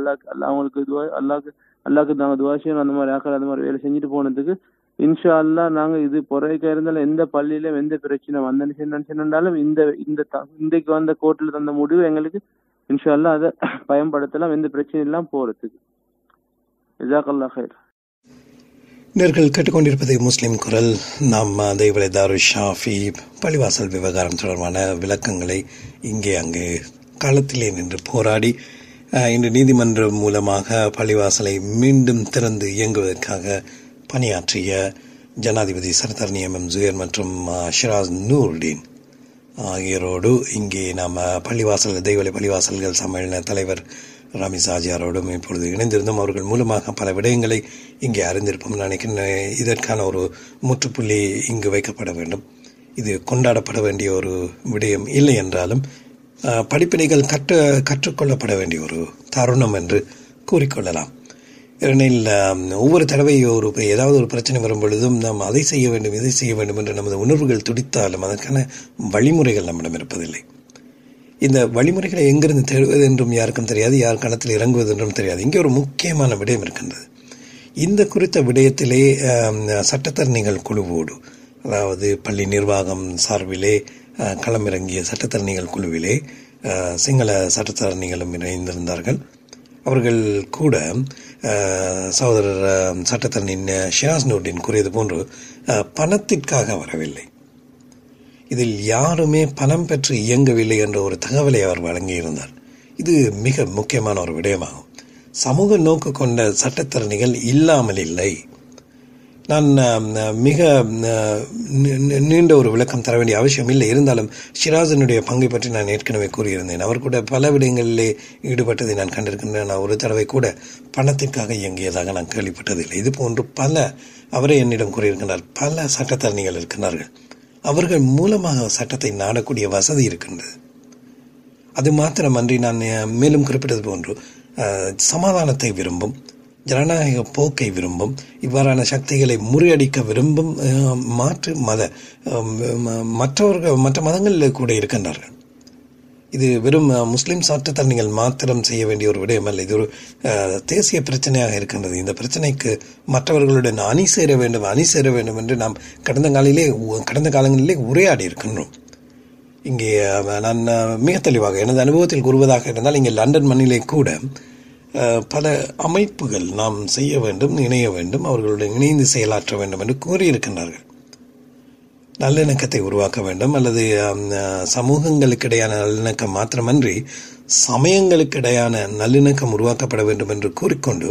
அவங்களுக்கு அல்லாக்கு நாங்கள் துவாசியம் அந்த மாதிரி ஆக்கள் அந்த மாதிரி வேலை செஞ்சுட்டு போனதுக்கு இன்ஷா அல்லா நாங்க இது பொறைக்க இருந்தாலும் எந்த பள்ளியிலும் எந்த பிரச்சனை வந்தாலும் இன்றைக்கு வந்த கோர்ட்ல தந்த முடிவு எங்களுக்கு இன்ஷா அல்லா அதை பயன்படுத்தலாம், எந்த பிரச்சனை எல்லாம் போறதுக்கு. ஜஸாக்கல்லாஹ் ஹைர். நேர்கள் கேட்டுக்கொண்டிருப்பது முஸ்லிம் குரல். நாம் தெய்வலை தாரு ஷாஃபி பள்ளிவாசல் விவகாரம் தொடர்பான விளக்கங்களை இங்கே அங்கே களத்திலே நின்று போராடி இன்று நீதிமன்றம் மூலமாக பள்ளிவாசலை மீண்டும் திறந்து இயங்குவதற்காக பணியாற்றிய ஜனாதிபதி சர்தார் நியமம் ஜுயர் மற்றும் ஷிராஸ் நூர்டீன் ஆகியோரோடு இங்கே நாம் தெய்வலை பள்ளிவாசல்கள் சம்மேளன தலைவர் ரமீஸ் ஆஜியாரோடும் இப்பொழுது இணைந்திருந்தும் அவர்கள் மூலமாக பல விடயங்களை இங்கே அறிந்திருப்போம். நினைக்கிறேன் இதற்கான ஒரு முற்றுப்புள்ளி இங்கு வைக்கப்பட வேண்டும். இது கொண்டாடப்பட வேண்டிய ஒரு விடயம் இல்லை என்றாலும் படிப்பினைகள் கற்றுக்கொள்ளப்பட வேண்டிய ஒரு தருணம் என்று கூறிக்கொள்ளலாம். ஏனெனில் ஒவ்வொரு தடவை ஏதாவது ஒரு பிரச்சனை வரும் பொழுதும் நாம் அதை செய்ய வேண்டும் இதை செய்ய வேண்டும் என்று நமது உணர்வுகள் துடித்தாலும் அதற்கான வழிமுறைகள் நம்மிடம் இருப்பதில்லை. இந்த வழிமுறைகளை எங்கிருந்து தேடுவது என்றும் யாருக்கும் தெரியாது, யார் கணத்தில் இறங்குவது என்றும் தெரியாது. இங்கே ஒரு முக்கியமான விடயம் இருக்கின்றது. இந்த குறித்த விடயத்திலே சட்டத்தரணிகள் குழுவோடு, அதாவது பள்ளி நிர்வாகம் சார்பிலே களமிறங்கிய சட்டத்தரணிகள் குழுவிலே சிங்கள சட்டத்தரணிகளும் இணைந்திருந்தார்கள். அவர்கள் கூட சகோதரர் சட்டத்தரணி ஷிராஸ் நூர்டின் கூறியது போன்று பணத்திற்காக வரவில்லை. இதில் யாருமே பணம் பெற்று இயங்கவில்லை என்ற ஒரு தகவலை அவர் வழங்கியிருந்தார். இது மிக முக்கியமான ஒரு விடயமாகும். சமூக நோக்கு கொண்ட சட்டத்தரணிகள் இல்லாமல் இல்லை. நான் மிக நீண்ட ஒரு விளக்கம் தர வேண்டிய அவசியம் இல்லை. இருந்தாலும் ஷிராஸினுடைய பங்கை பற்றி நான் ஏற்கனவே கூறியிருந்தேன். அவர் கூட பல விடயங்களிலே ஈடுபட்டதை நான் கண்டிருக்கின்றேன். நான் ஒரு தடவை கூட பணத்திற்காக இயங்கியதாக நான் கேள்விப்பட்டதில்லை. இது போன்று அவரே என்னிடம் கூறியிருக்கிறார், பல சட்டத்தரணிகள் இருக்கிறார்கள். அவர்கள் மூலமாக சட்டத்தை நாடக்கூடிய வசதி இருக்கின்றது. அது மாத்திரமன்றி நான் மேலும் குறிப்பிட்டது போன்று சமாதானத்தை விரும்பும், ஜனநாயக போக்கை விரும்பும், இவ்வாறான சக்திகளை முறியடிக்க விரும்பும் மற்ற மதங்களில் கூட இருக்கின்றார்கள். இது வெறும் முஸ்லிம் சட்டத்தரணிகள் மாத்திரம் செய்ய வேண்டிய ஒரு விடயம் அல்ல. இது ஒரு தேசிய பிரச்சனையாக இருக்கின்றது. இந்த பிரச்சனைக்கு மற்றவர்களுடன் அணி சேர வேண்டும் என்று நாம் கடந்த காலங்களிலே உரையாடி இருக்கின்றோம். இங்கே நான் மிக தெளிவாக எனது அனுபவத்தில் கூறுவதாக இருந்தால், இங்கே லண்டன் மண்ணிலே கூட பல அமைப்புகள் நாம் செய்ய வேண்டும், இணைய வேண்டும், அவர்களுடன் இணைந்து செயலாற்ற வேண்டும் என்று கூறியிருக்கின்றார்கள். நல்லிணக்கத்தை உருவாக்க வேண்டும், அல்லது சமூகங்களுக்கிடையான நல்லிணக்கம் மாத்திரமன்றி சமயங்களுக்கிடையான நல்லிணக்கம் உருவாக்கப்பட வேண்டும் என்று கூறிக்கொண்டு,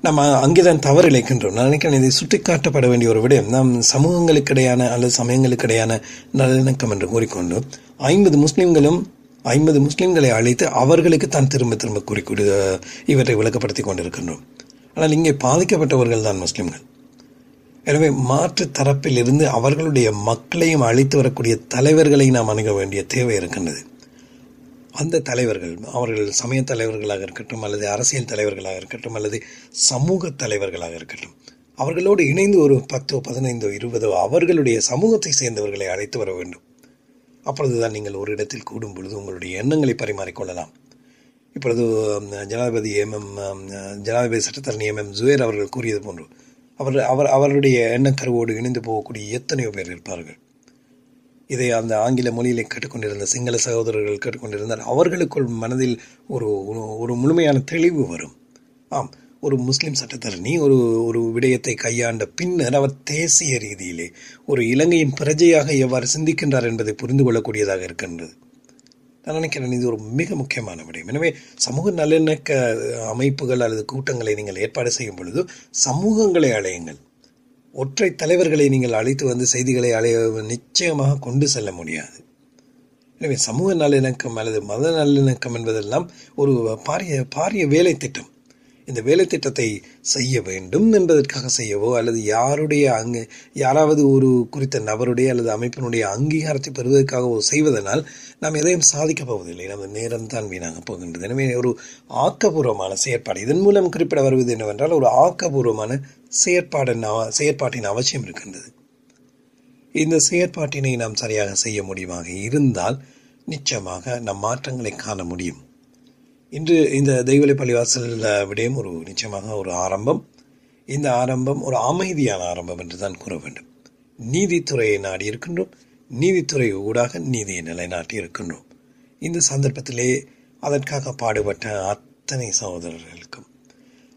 நம்ம அங்கேதான் தவறு இழைக்கின்றோம். நான் நினைக்கிறேன் இதை சுட்டிக்காட்டப்பட வேண்டிய ஒரு விடயம். நாம் சமூகங்களுக்கிடையான அல்லது சமயங்களுக்கிடையான நல்லிணக்கம் என்று கூறிக்கொண்டு 50 முஸ்லிம்களை அழைத்து அவர்களுக்கு தான் திரும்ப கூறிக்கொடு இவற்றை விளக்கப்படுத்தி கொண்டிருக்கின்றோம். ஆனால் இங்கே பாதிக்கப்பட்டவர்கள் தான் முஸ்லிம்கள். எனவே மாற்று தரப்பில் இருந்து அவர்களுடைய மக்களையும் அழைத்து வரக்கூடிய தலைவர்களை நாம் அணுக வேண்டிய தேவை இருக்கின்றது. அந்த தலைவர்கள், அவர்கள் சமய தலைவர்களாக இருக்கட்டும், அல்லது அரசியல் தலைவர்களாக இருக்கட்டும், அல்லது சமூக தலைவர்களாக இருக்கட்டும், அவர்களோடு இணைந்து ஒரு 10, 15, 20 அவர்களுடைய சமூகத்தை சேர்ந்தவர்களை அழைத்து வர வேண்டும். அப்பொழுதுதான் நீங்கள் ஒரு இடத்தில் கூடும் பொழுது உங்களுடைய எண்ணங்களை பரிமாறிக்கொள்ளலாம். இப்பொழுது ஜனாதிபதி சட்டத்தரணி ஜுவேர் அவர்கள் கூறியது போன்று அவருடைய எண்ணக்கருவோடு இணைந்து போகக்கூடிய எத்தனையோ பேர் இருப்பார்கள். இதை அந்த ஆங்கில மொழியிலே கேட்டுக்கொண்டிருந்த சிங்கள சகோதரர்கள் கேட்டுக்கொண்டிருந்தால் அவர்களுக்குள் மனதில் ஒரு முழுமையான தெளிவு வரும். ஒரு முஸ்லிம் சட்டத்தரணி ஒரு விடயத்தை கையாண்ட பின்னர் அவர் தேசிய ரீதியிலே ஒரு இலங்கையின் பிரஜையாக எவ்வாறு சிந்திக்கின்றார் என்பதை புரிந்து கொள்ளக்கூடியதாக இருக்கின்றது. நான் நினைக்கிறேன் இது ஒரு மிக முக்கியமான விடயம். எனவே சமூக நல்லிணக்க அமைப்புகள் அல்லது கூட்டங்களை நீங்கள் ஏற்பாடு செய்யும் பொழுது சமூகங்களை அழையுங்கள். ஒற்றை தலைவர்களை நீங்கள் அழைத்து வந்து செய்திகளை நிச்சயமாக கொண்டு செல்ல முடியாது. எனவே சமூக நல்லிணக்கம் அல்லது மத நல்லிணக்கம் என்பதெல்லாம் ஒரு பாரிய வேலை திட்டம். இந்த வேலை திட்டத்தை செய்ய வேண்டும் என்பதற்காக செய்யவோ அல்லது யாராவது ஒரு குறித்த நபருடைய அல்லது அமைப்பினுடைய அங்கீகாரத்தை பெறுவதற்காகவோ செய்வதனால் நாம் எதையும் சாதிக்கப் போவதில்லை. நமது நேரம் தான் வீணாக போகின்றது. எனவே ஒரு ஆக்கப்பூர்வமான செயற்பாடு, இதன் மூலம் குறிப்பிட வருவது என்னவென்றால் ஒரு ஆக்கப்பூர்வமான செயற்பாட்டின் அவசியம் இருக்கின்றது. இந்த செயற்பாட்டினை நாம் சரியாக செய்ய முடியுமாக இருந்தால் நிச்சயமாக நம் மாற்றங்களை காண முடியும். இன்று இந்த தெய்வலை பள்ளிவாசல் விடயம் நிச்சயமாக ஒரு ஆரம்பம். இந்த ஆரம்பம் ஒரு அமைதியான ஆரம்பம் என்று தான் கூற வேண்டும். நீதித்துறையை நாடி இருக்கின்றோம். நீதித்துறை ஊடாக நீதியை நிலைநாட்டி இருக்கின்றோம். இந்த சந்தர்ப்பத்திலே அதற்காக பாடுபட்ட அத்தனை சகோதரர்களுக்கும்,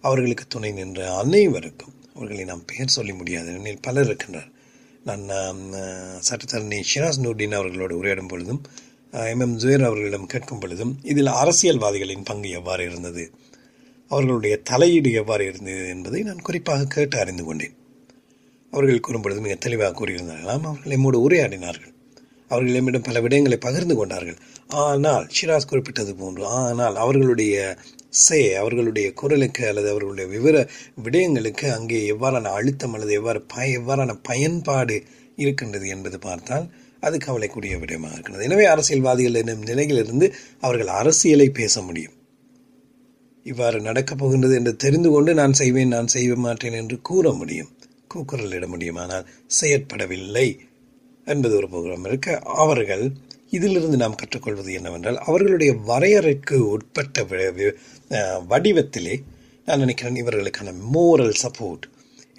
அவர்களுக்கு துணை நின்ற அனைவருக்கும், அவர்களை நாம் பெயர் சொல்லி முடியாது, பலர் இருக்கின்றனர். நான் சட்டத்தரணி ஷிராஸ் நூர்டின் அவர்களோடு உரையாடும் பொழுதும் ஜுவேர் அவர்களிடம் கேட்கும் பொழுதும் இதில் அரசியல்வாதிகளின் பங்கு எவ்வாறு இருந்தது, அவர்களுடைய தலையீடு எவ்வாறு இருந்தது என்பதை நான் குறிப்பாக கேட்டு அறிந்து கொண்டேன். அவர்கள் கூறும் பொழுது மிக தெளிவாக கூறியிருந்தார்களாம். அவர்கள் எம்மோடு உரையாடினார்கள். அவர்கள் எம்மிடம் பல விடயங்களை பகிர்ந்து கொண்டார்கள். ஆனால் ஷிராஸ் குறிப்பிட்டது போன்று அவர்களுடைய குரலுக்கு அல்லது அவர்களுடைய விடயங்களுக்கு அங்கே எவ்வாறான அழுத்தம் அல்லது எவ்வாறான பயன்பாடு இருக்கின்றது என்பது பார்த்தால் அது கவலைக்குரிய விடயமாக இருக்கிறது. எனவே அரசியல்வாதிகள் என்னும் நிலையிலிருந்து அவர்கள் அரசியலை பேச முடியும். இவ்வாறு நடக்கப் போகின்றது என்று தெரிந்து கொண்டு நான் செய்வேன், நான் செய்ய மாட்டேன் என்று கூற முடியும், கூக்குரலிட முடியும். ஆனால் செயற்படவில்லை என்பது ஒரு புறம் இருக்க, அவர்கள் இதிலிருந்து நாம் கற்றுக்கொள்வது என்னவென்றால், அவர்களுடைய வரையறைக்கு உட்பட்ட வடிவத்திலே நான் நினைக்கிறேன் இவர்களுக்கான மோரல் சப்போர்ட்,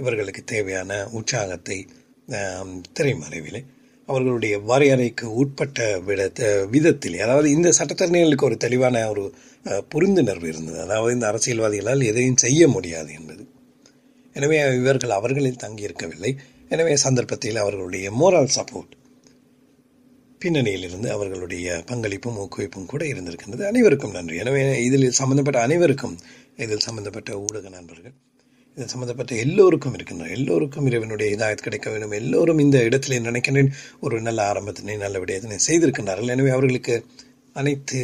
இவர்களுக்கு தேவையான உற்சாகத்தை திரைமறைவிலே அவர்களுடைய வரையறைக்கு உட்பட்ட விதத்திலே, அதாவது இந்த சட்டத்தரணிகளுக்கு ஒரு தெளிவான ஒரு புரிந்துணர்வு இருந்தது. அதாவது இந்த அரசியல்வாதிகளால் எதையும் செய்ய முடியாது என்பது. எனவே இவர்கள் அவர்களில் தங்கியிருக்கவில்லை. எனவே சந்தர்ப்பத்தில் அவர்களுடைய மோரல் சப்போர்ட் பின்னணியில் இருந்து அவர்களுடைய பங்களிப்பும் ஊக்குவிப்பும் கூட இருந்திருக்கின்றது. அனைவருக்கும் நன்றி. எனவே இதில் சம்பந்தப்பட்ட அனைவருக்கும், இதில் சம்பந்தப்பட்ட ஊடக நண்பர்கள், இதில் சம்பந்தப்பட்ட எல்லோருக்கும் இருக்கின்ற எல்லோருக்கும் இறைவனுடைய இதாயத் கிடைக்க வேண்டும். எல்லோரும் இந்த இடத்திலே நினைக்கின்றேன் ஒரு நல்ல ஆரம்பத்தினை நல்ல விடயத்தினை செய்திருக்கின்றார்கள். எனவே அவர்களுக்கு அனைத்து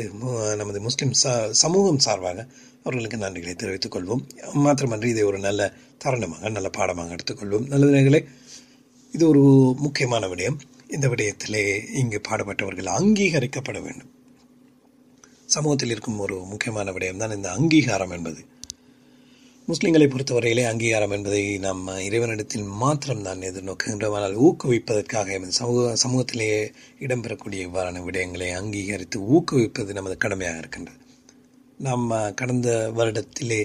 நமது முஸ்லிம் சமூகம் சார்பாக அவர்களுக்கு நன்றிகளை தெரிவித்துக் கொள்வோம். மாத்திரமன்றி இதை ஒரு நல்ல தருணமாக நல்ல பாடமாக எடுத்துக்கொள்வோம். நல்லதுகளே, இது ஒரு முக்கியமான விடயம். இந்த விடயத்திலே இங்கு பாடுபட்டவர்கள் அங்கீகரிக்கப்பட வேண்டும். சமூகத்தில் இருக்கும் ஒரு முக்கியமான விடயம் தான் இந்த அங்கீகாரம் என்பது. முஸ்லிம்களை பொறுத்தவரையிலே அங்கீகாரம் என்பதை நாம் இறைவனிடத்தில் மாத்திரம்தான் எதிர்நோக்குகின்றோம். ஆனால் ஊக்குவிப்பதற்காக சமூகத்திலே இடம்பெறக்கூடிய இவ்வாறான விடயங்களை அங்கீகரித்து ஊக்குவிப்பது நமது கடமையாக இருக்கின்றது. நாம் கடந்த வருடத்திலே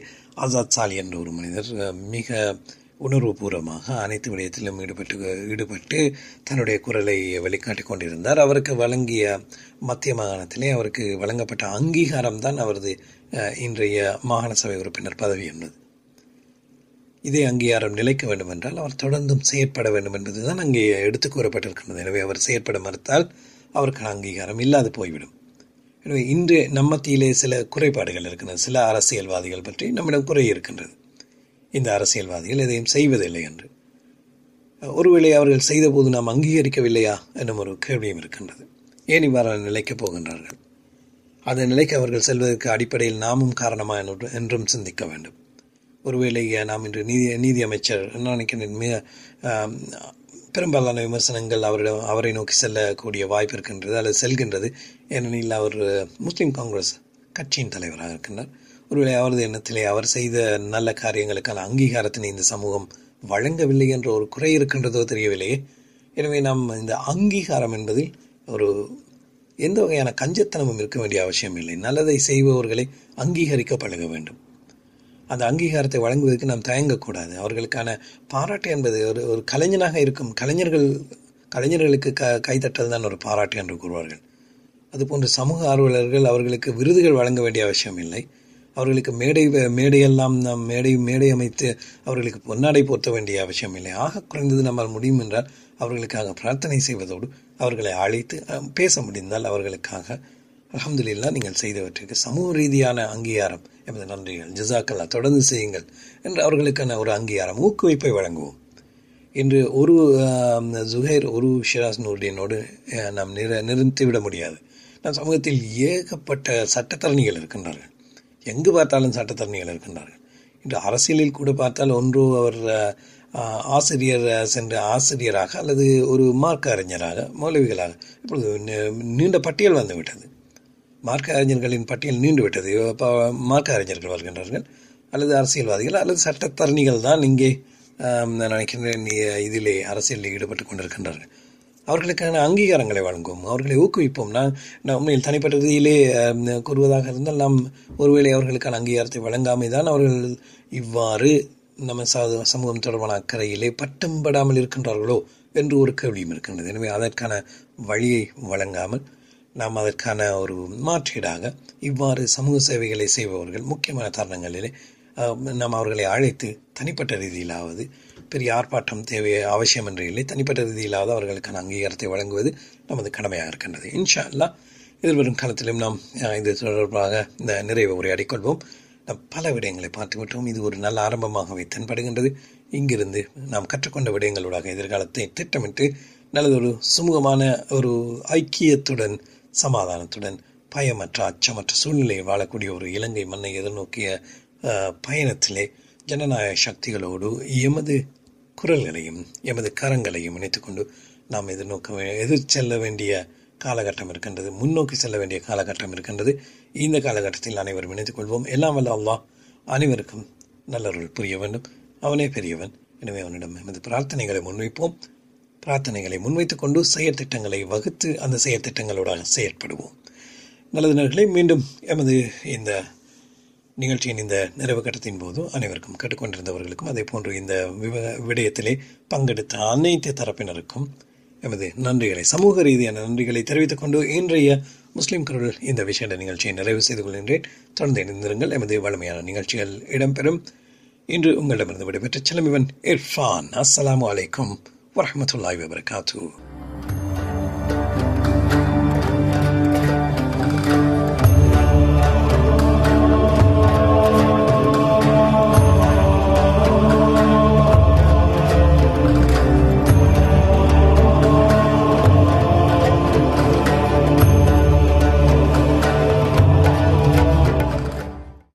ஆசாத் சாலி என்ற ஒரு மனிதர் மிக உணர்வுபூர்வமாக அனைத்து விடயத்திலும் ஈடுபட்டு தன்னுடைய குரலை வெளிக்காட்டி கொண்டிருந்தார். அவருக்கு வழங்கிய மத்திய மாகாணத்திலே அவருக்கு வழங்கப்பட்ட அங்கீகாரம் தான் அவரது இன்றைய மாகாண சபை உறுப்பினர் பதவி என்பது. இதே அங்கீகாரம் நிலைக்க வேண்டும் என்றால் அவர் தொடர்ந்தும் செயற்பட வேண்டும் என்பதுதான் அங்கே எடுத்துக் கூறப்பட்டிருக்கின்றது. எனவே அவர் செயற்பட மறுத்தால் அவருக்கான அங்கீகாரம் இல்லாது போய்விடும். எனவே இன்று நம்மத்தியிலே சில குறைபாடுகள் இருக்கின்றன. சில அரசியல்வாதிகள் பற்றி நம்மிடம் குறை இருக்கின்றது. இந்த அரசியல்வாதிகள் எதையும் செய்வதில்லை என்று. ஒருவேளை அவர்கள் செய்த போது நாம் அங்கீகரிக்கவில்லையா என்னும் ஒரு கேள்வியும் இருக்கின்றது. ஏன் இவ்வாறான நிலைக்கப் போகின்றார்கள்? அந்த நிலைக்கு அவர்கள் செல்வதற்கு அடிப்படையில் நாமும் காரணமா என்றும் சிந்திக்க வேண்டும். ஒருவேளை நாம் இன்று நீதி அமைச்சர் நினைக்கிறேன் மிக பெரும்பாலான விமர்சனங்கள் அவரை நோக்கி செல்லக்கூடிய வாய்ப்பு இருக்கின்றது அல்லது செல்கின்றது. ஏனெனில் அவர் முஸ்லிம் காங்கிரஸ் கட்சியின் தலைவராக இருக்கின்றார். ஒருவேளை அவரது எண்ணத்திலே அவர் செய்த நல்ல காரியங்களுக்கான அங்கீகாரத்தினை இந்த சமூகம் வழங்கவில்லை என்ற ஒரு குறை இருக்கின்றதோ தெரியவில்லையே. எனவே நாம் இந்த அங்கீகாரம் என்பதில் ஒரு எந்த வகையான கஞ்சத்தனமும் இருக்க வேண்டிய அவசியம் இல்லை. நல்லதை செய்பவர்களை அங்கீகரிக்க பழக வேண்டும். அந்த அங்கீகாரத்தை வழங்குவதற்கு நாம் தயங்கக்கூடாது. அவர்களுக்கான பாராட்டு என்பது ஒரு கலைஞனாக இருக்கும் கலைஞர்களுக்கு கைதட்டல் தான் ஒரு பாராட்டு என்று கூறுவார்கள். அதுபோன்று சமூக ஆர்வலர்கள் அவர்களுக்கு விருதுகள் வழங்க வேண்டிய அவசியம் இல்லை. அவர்களுக்கு மேடையெல்லாம் நாம் மேடை அமைத்து அவர்களுக்கு பொன்னாடை போர்த்த வேண்டிய அவசியம் இல்லை. ஆக குறைந்தது நம்மால் முடியும் என்றால் அவர்களுக்காக பிரார்த்தனை செய்வதோடு அவர்களை அழைத்து பேச முடிந்தால் அவர்களுக்காக அல்ஹம்துலில்லாஹ் நீங்கள் செய்தவற்றுக்கு சமூக ரீதியான அங்கீகாரம் எமது நன்றிகள், ஜஸாக்கல்லா, தொடர்ந்து செய்யுங்கள் என்று அவர்களுக்கான ஒரு அங்கீகாரம் ஊக்குவிப்பை வழங்குவோம். இன்று ஒரு ஜுஹைர் ஒரு ஷிராஸ் நூர்டீனோடு நாம் நிறுத்திவிட முடியாது. நம் சமூகத்தில் ஏகப்பட்ட சட்டத்தரணிகள் இருக்கின்றார்கள். எங்கு பார்த்தாலும் சட்டத்தரணிகள் இருக்கின்றார்கள். இன்று அரசியலில் கூட பார்த்தால் ஒன்று அவர் ஆசிரியராக அல்லது ஒரு மார்க்க அறிஞராக, மௌலவிகளாக இப்பொழுது நீண்ட பட்டியல் வந்துவிட்டது. மார்க்க அறிஞர்களின் பட்டியல் நீண்டுவிட்டது. மார்க்க அறிஞர்கள் வருகின்றார்கள் அல்லது அரசியல்வாதிகள் அல்லது சட்டத்தரணிகள் தான் இங்கே நினைக்கின்றேன் இதிலே அரசியலில் ஈடுபட்டு கொண்டிருக்கின்றார்கள். அவர்களுக்கான அங்கீகாரங்களை வழங்குவோம், அவர்களை ஊக்குவிப்போம். நான் உண்மையில் தனிப்பட்ட ரீதியிலே கூறுவதாக இருந்தால் நாம் ஒருவேளை அவர்களுக்கான அங்கீகாரத்தை வழங்காமல் தான் அவர்கள் இவ்வாறு நம்ம சமூகம் தொடர்பான அக்கறையிலே பட்டம் படாமல் இருக்கின்றார்களோ என்று ஒரு கேள்வியும் இருக்கின்றது. எனவே அதற்கான வழியை வழங்காமல் நாம் அதற்கான ஒரு மாற்றீடாக இவ்வாறு சமூக சேவைகளை செய்பவர்கள் முக்கியமான தருணங்களிலே நாம் அவர்களை அழைத்து தனிப்பட்ட ரீதியிலாவது, பெரிய ஆர்ப்பாட்டம் தேவை அவசியம் என்று இல்லை, தனிப்பட்ட ரீதியிலாவது அவர்களுக்கான அங்கீகாரத்தை வழங்குவது நமது கடமையாக இருக்கின்றது. இன்ஷா அல்லாஹ் எதிர்வரும் காலத்திலும் நாம் இது தொடர்பாக இந்த நிறைவு உரையாடிக்கொள்வோம். நாம் பல விடயங்களை பார்த்துவிட்டோம். இது ஒரு நல்ல ஆரம்பமாகவே தென்படுகின்றது. இங்கிருந்து நாம் கற்றுக்கொண்ட விடயங்களூடாக எதிர்காலத்தை திட்டமிட்டு நல்லதொரு சுமூகமான ஒரு ஐக்கியத்துடன், சமாதானத்துடன், பயமற்ற அச்சமற்ற சூழ்நிலையை வாழக்கூடிய ஒரு இலங்கை மண்ணை எதிர்நோக்கிய பயணத்திலே ஜனநாயக சக்திகளோடு எமது குரல்களையும் எமது கரங்களையும் இணைத்துக்கொண்டு நாம் எதிர் செல்ல வேண்டிய காலகட்டம் இருக்கின்றது, முன்னோக்கி செல்ல வேண்டிய காலகட்டம் இருக்கின்றது. இந்த காலகட்டத்தில் அனைவரும் இணைத்துக் கொள்வோம். எல்லாம் வல்ல அல்லாஹ் அனைவருக்கும் நல்லவர்கள் புரிய வேண்டும். அவனே பெரியவன். எனவே அவனிடம் எமது பிரார்த்தனைகளை முன்வைப்போம். பிரார்த்தனைகளை முன்வைத்துக் கொண்டு செயற்திட்டங்களை வகுத்து அந்த செயற்திட்டங்களோட செயற்படுவோம். நல்லது நேயர்களே, மீண்டும் எமது இந்த நிகழ்ச்சியின் இந்த நிறைவு கட்டத்தின் போது அனைவருக்கும் கேட்டுக்கொண்டிருந்தவர்களுக்கும் அதே போன்று இந்த விடயத்திலே பங்கெடுத்த அனைத்து தரப்பினருக்கும் எமது நன்றிகளை, சமூக ரீதியான நன்றிகளை தெரிவித்துக் கொண்டு இன்றைய முஸ்லிம் குரல் இந்த விஷய நிகழ்ச்சியை நிறைவு செய்து கொள்கின்றேன். தொடர்ந்து இணைந்திருங்கள். எமது வளமையான நிகழ்ச்சிகள் இடம்பெறும். இன்று உங்களிடமிருந்து விடைபெற்ற செல்லமிவன் இர்ஃபான். அஸ்ஸலாமு அலைக்கும் வரஹ்மத்துல்லாஹி வபரகாத்துஹு.